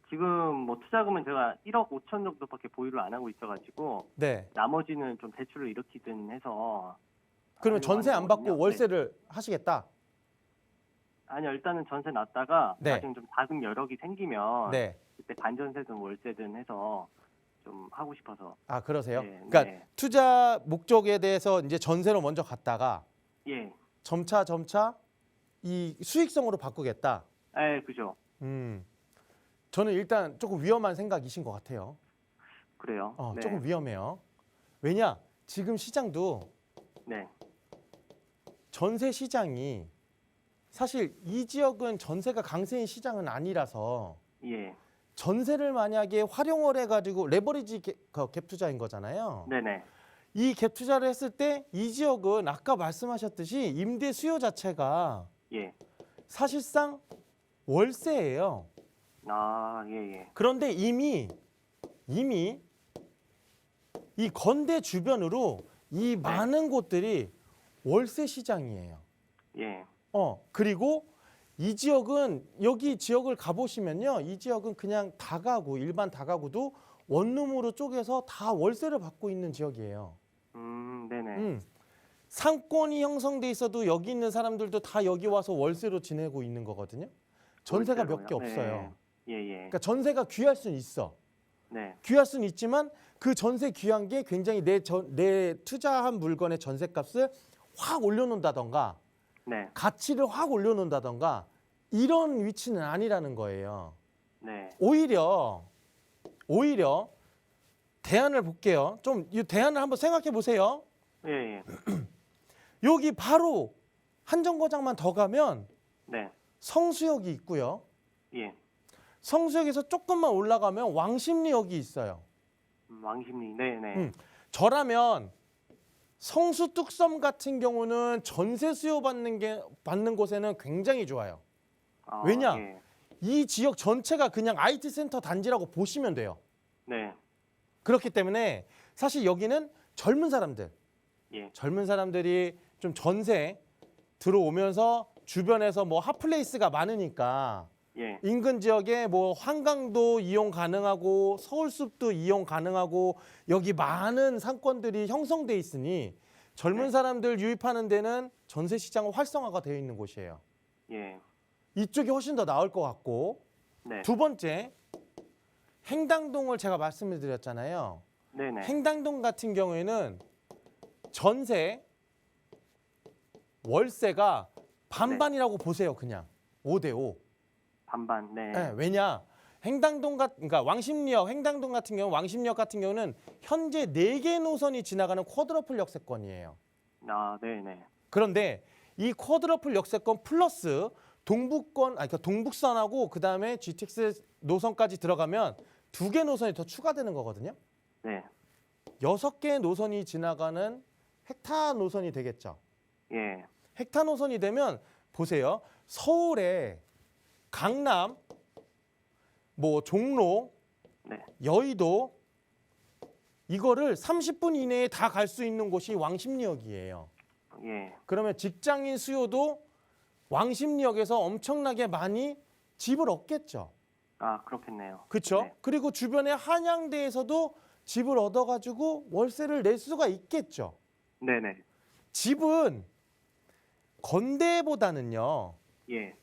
지금 뭐 투자금은 제가 1억 5천 정도밖에 보유를 안 하고 있어가지고 네. 나머지는 좀 대출을 일으키든 해서 그러면 하려고 전세 하는 안 받고 거거든요. 월세를 하시겠다? 아니요, 일단은 전세 놨다가 네. 나중에 좀 자금 여력이 생기면 네. 그때 반전세든 월세든 해서 좀 하고 싶어서. 아, 그러세요? 네, 그러니까 네. 투자 목적에 대해서 이제 전세로 먼저 갔다가 예. 점차 이 수익성으로 바꾸겠다. 예, 그죠. 저는 일단 조금 위험한 생각이신 것 같아요. 그래요. 네. 조금 위험해요. 왜냐? 지금 시장도 네. 전세 시장이 사실 이 지역은 전세가 강세인 시장은 아니라서 예. 전세를 만약에 활용을 해가지고 레버리지 갭 투자인 거잖아요. 네네. 이 갭 투자를 했을 때 이 지역은 아까 말씀하셨듯이 임대 수요 자체가 예. 사실상 월세예요. 아, 예, 예. 그런데 이미 이 건대 주변으로 이 많은 곳들이 월세 시장이에요. 예. 그리고 이 지역은 여기 지역을 가보시면요. 이 지역은 그냥 다가구, 일반 다가구도 원룸으로 쪼개서 다 월세를 받고 있는 지역이에요. 네네. 상권이 형성돼 있어도 여기 있는 사람들도 다 여기 와서 월세로 지내고 있는 거거든요. 전세가 몇 개 월세로요? 없어요. 예, 예. 그러니까 전세가 귀할 수는 있어. 네. 귀할 수는 있지만 그 전세 귀한 게 굉장히 내 투자한 물건의 전세값을 확 올려놓는다던가 네. 가치를 확 올려놓는다던가 이런 위치는 아니라는 거예요. 네. 오히려 대안을 볼게요. 좀 이 대안을 한번 생각해 보세요. 예, 예. 여기 바로 한 정거장만 더 가면 네. 성수역이 있고요. 예. 성수역에서 조금만 올라가면 왕십리역이 있어요. 왕십리. 네, 네. 저라면 성수 뚝섬 같은 경우는 전세 수요 받는 곳에는 굉장히 좋아요. 아, 왜냐? 예. 이 지역 전체가 그냥 IT 센터 단지라고 보시면 돼요. 네. 그렇기 때문에 사실 여기는 젊은 사람들, 예. 젊은 사람들이 좀 전세 들어오면서 주변에서 뭐 핫플레이스가 많으니까 예. 인근 지역에 뭐 한강도 이용 가능하고 서울숲도 이용 가능하고 여기 많은 상권들이 형성돼 있으니 젊은 네. 사람들 유입하는 데는 전세 시장 활성화가 되어 있는 곳이에요. 예. 이쪽이 훨씬 더 나을 것 같고 네. 두 번째 행당동을 제가 말씀을 드렸잖아요. 네, 네. 행당동 같은 경우에는 전세 월세가 반반이라고 보세요. 그냥 5대5. 반반. 네. 네, 왜냐? 그러니까 왕십리역, 행당동 같은 경우, 왕십리역 같은 경우는 현재 4개 노선이 지나가는 쿼드러플 역세권이에요. 아, 네, 네. 그런데 이 쿼드러플 역세권 플러스 그러니까 동북선하고 그 다음에 GTX 노선까지 들어가면 2개 노선이 더 추가되는 거거든요. 네. 6개 노선이 지나가는 헥타 노선이 되겠죠. 예. 헥타 노선이 되면 보세요. 서울에 강남, 뭐 종로, 네. 여의도 이거를 30분 이내에 다 갈 수 있는 곳이 왕십리역이에요. 예. 그러면 직장인 수요도 왕십리역에서 엄청나게 많이 집을 얻겠죠. 아, 그렇겠네요. 그렇죠? 네. 그리고 주변에 한양대에서도 집을 얻어가지고 월세를 낼 수가 있겠죠. 네, 네. 집은 건대보다는요. 예.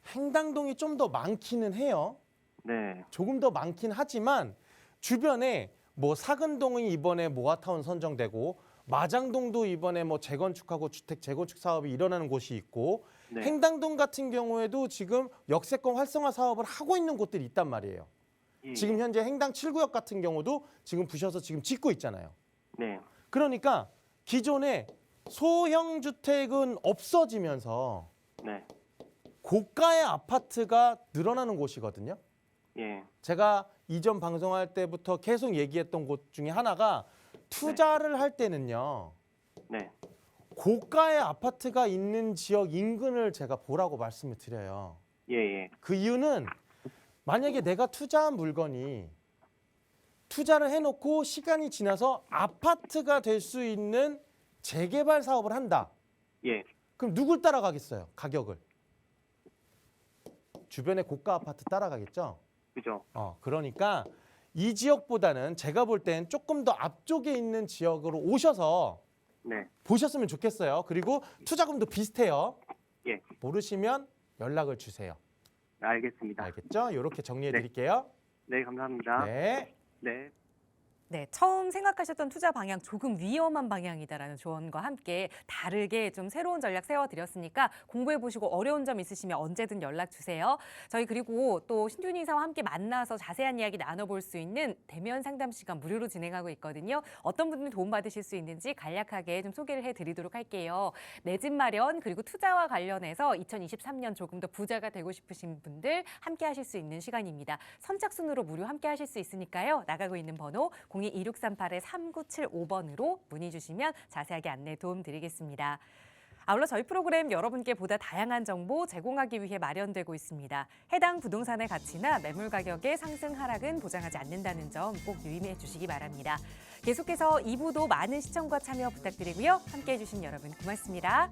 행당동이 좀 더 많기는 해요. 네. 조금 더 많긴 하지만 주변에 뭐 사근동이 이번에 모아타운 선정되고 마장동도 이번에 뭐 재건축하고 주택 재건축 사업이 일어나는 곳이 있고 네. 행당동 같은 경우에도 지금 역세권 활성화 사업을 하고 있는 곳들이 있단 말이에요. 예. 지금 현재 행당 7구역 같은 경우도 지금 부셔서 지금 짓고 있잖아요. 네. 그러니까 기존에 소형 주택은 없어지면서 네. 고가의 아파트가 늘어나는 곳이거든요. 예. 제가 이전 방송할 때부터 계속 얘기했던 곳 중에 하나가 투자를 할 때는요. 네. 고가의 아파트가 있는 지역 인근을 제가 보라고 말씀을 드려요. 예, 예. 그 이유는 만약에 내가 투자한 물건이 투자를 해놓고 시간이 지나서 아파트가 될 수 있는 재개발 사업을 한다. 예. 그럼 누굴 따라가겠어요? 가격을. 주변의 고가 아파트 따라가겠죠? 그죠. 그러니까 이 지역보다는 제가 볼 땐 조금 더 앞쪽에 있는 지역으로 오셔서 네. 보셨으면 좋겠어요. 그리고 투자금도 비슷해요. 예. 모르시면 연락을 주세요. 알겠습니다. 알겠죠? 이렇게 정리해 네. 드릴게요. 네, 감사합니다. 네. 네. 네, 처음 생각하셨던 투자 방향 조금 위험한 방향이다라는 조언과 함께 다르게 좀 새로운 전략 세워드렸으니까 공부해보시고 어려운 점 있으시면 언제든 연락 주세요. 저희 그리고 또 신준희 이사와 함께 만나서 자세한 이야기 나눠볼 수 있는 대면 상담 시간 무료로 진행하고 있거든요. 어떤 분들이 도움받으실 수 있는지 간략하게 좀 소개를 해드리도록 할게요. 내 집 마련 그리고 투자와 관련해서 2023년 조금 더 부자가 되고 싶으신 분들 함께 하실 수 있는 시간입니다. 선착순으로 무료 함께 하실 수 있으니까요. 나가고 있는 번호 02-2638-3975번으로 문의 주시면 자세하게 안내 도움 드리겠습니다. 아울러 저희 프로그램 여러분께 보다 다양한 정보 제공하기 위해 마련되고 있습니다. 해당 부동산의 가치나 매물 가격의 상승 하락은 보장하지 않는다는 점 꼭 유의해 주시기 바랍니다. 계속해서 2부도 많은 시청과 참여 부탁드리고요. 함께해 주신 여러분 고맙습니다.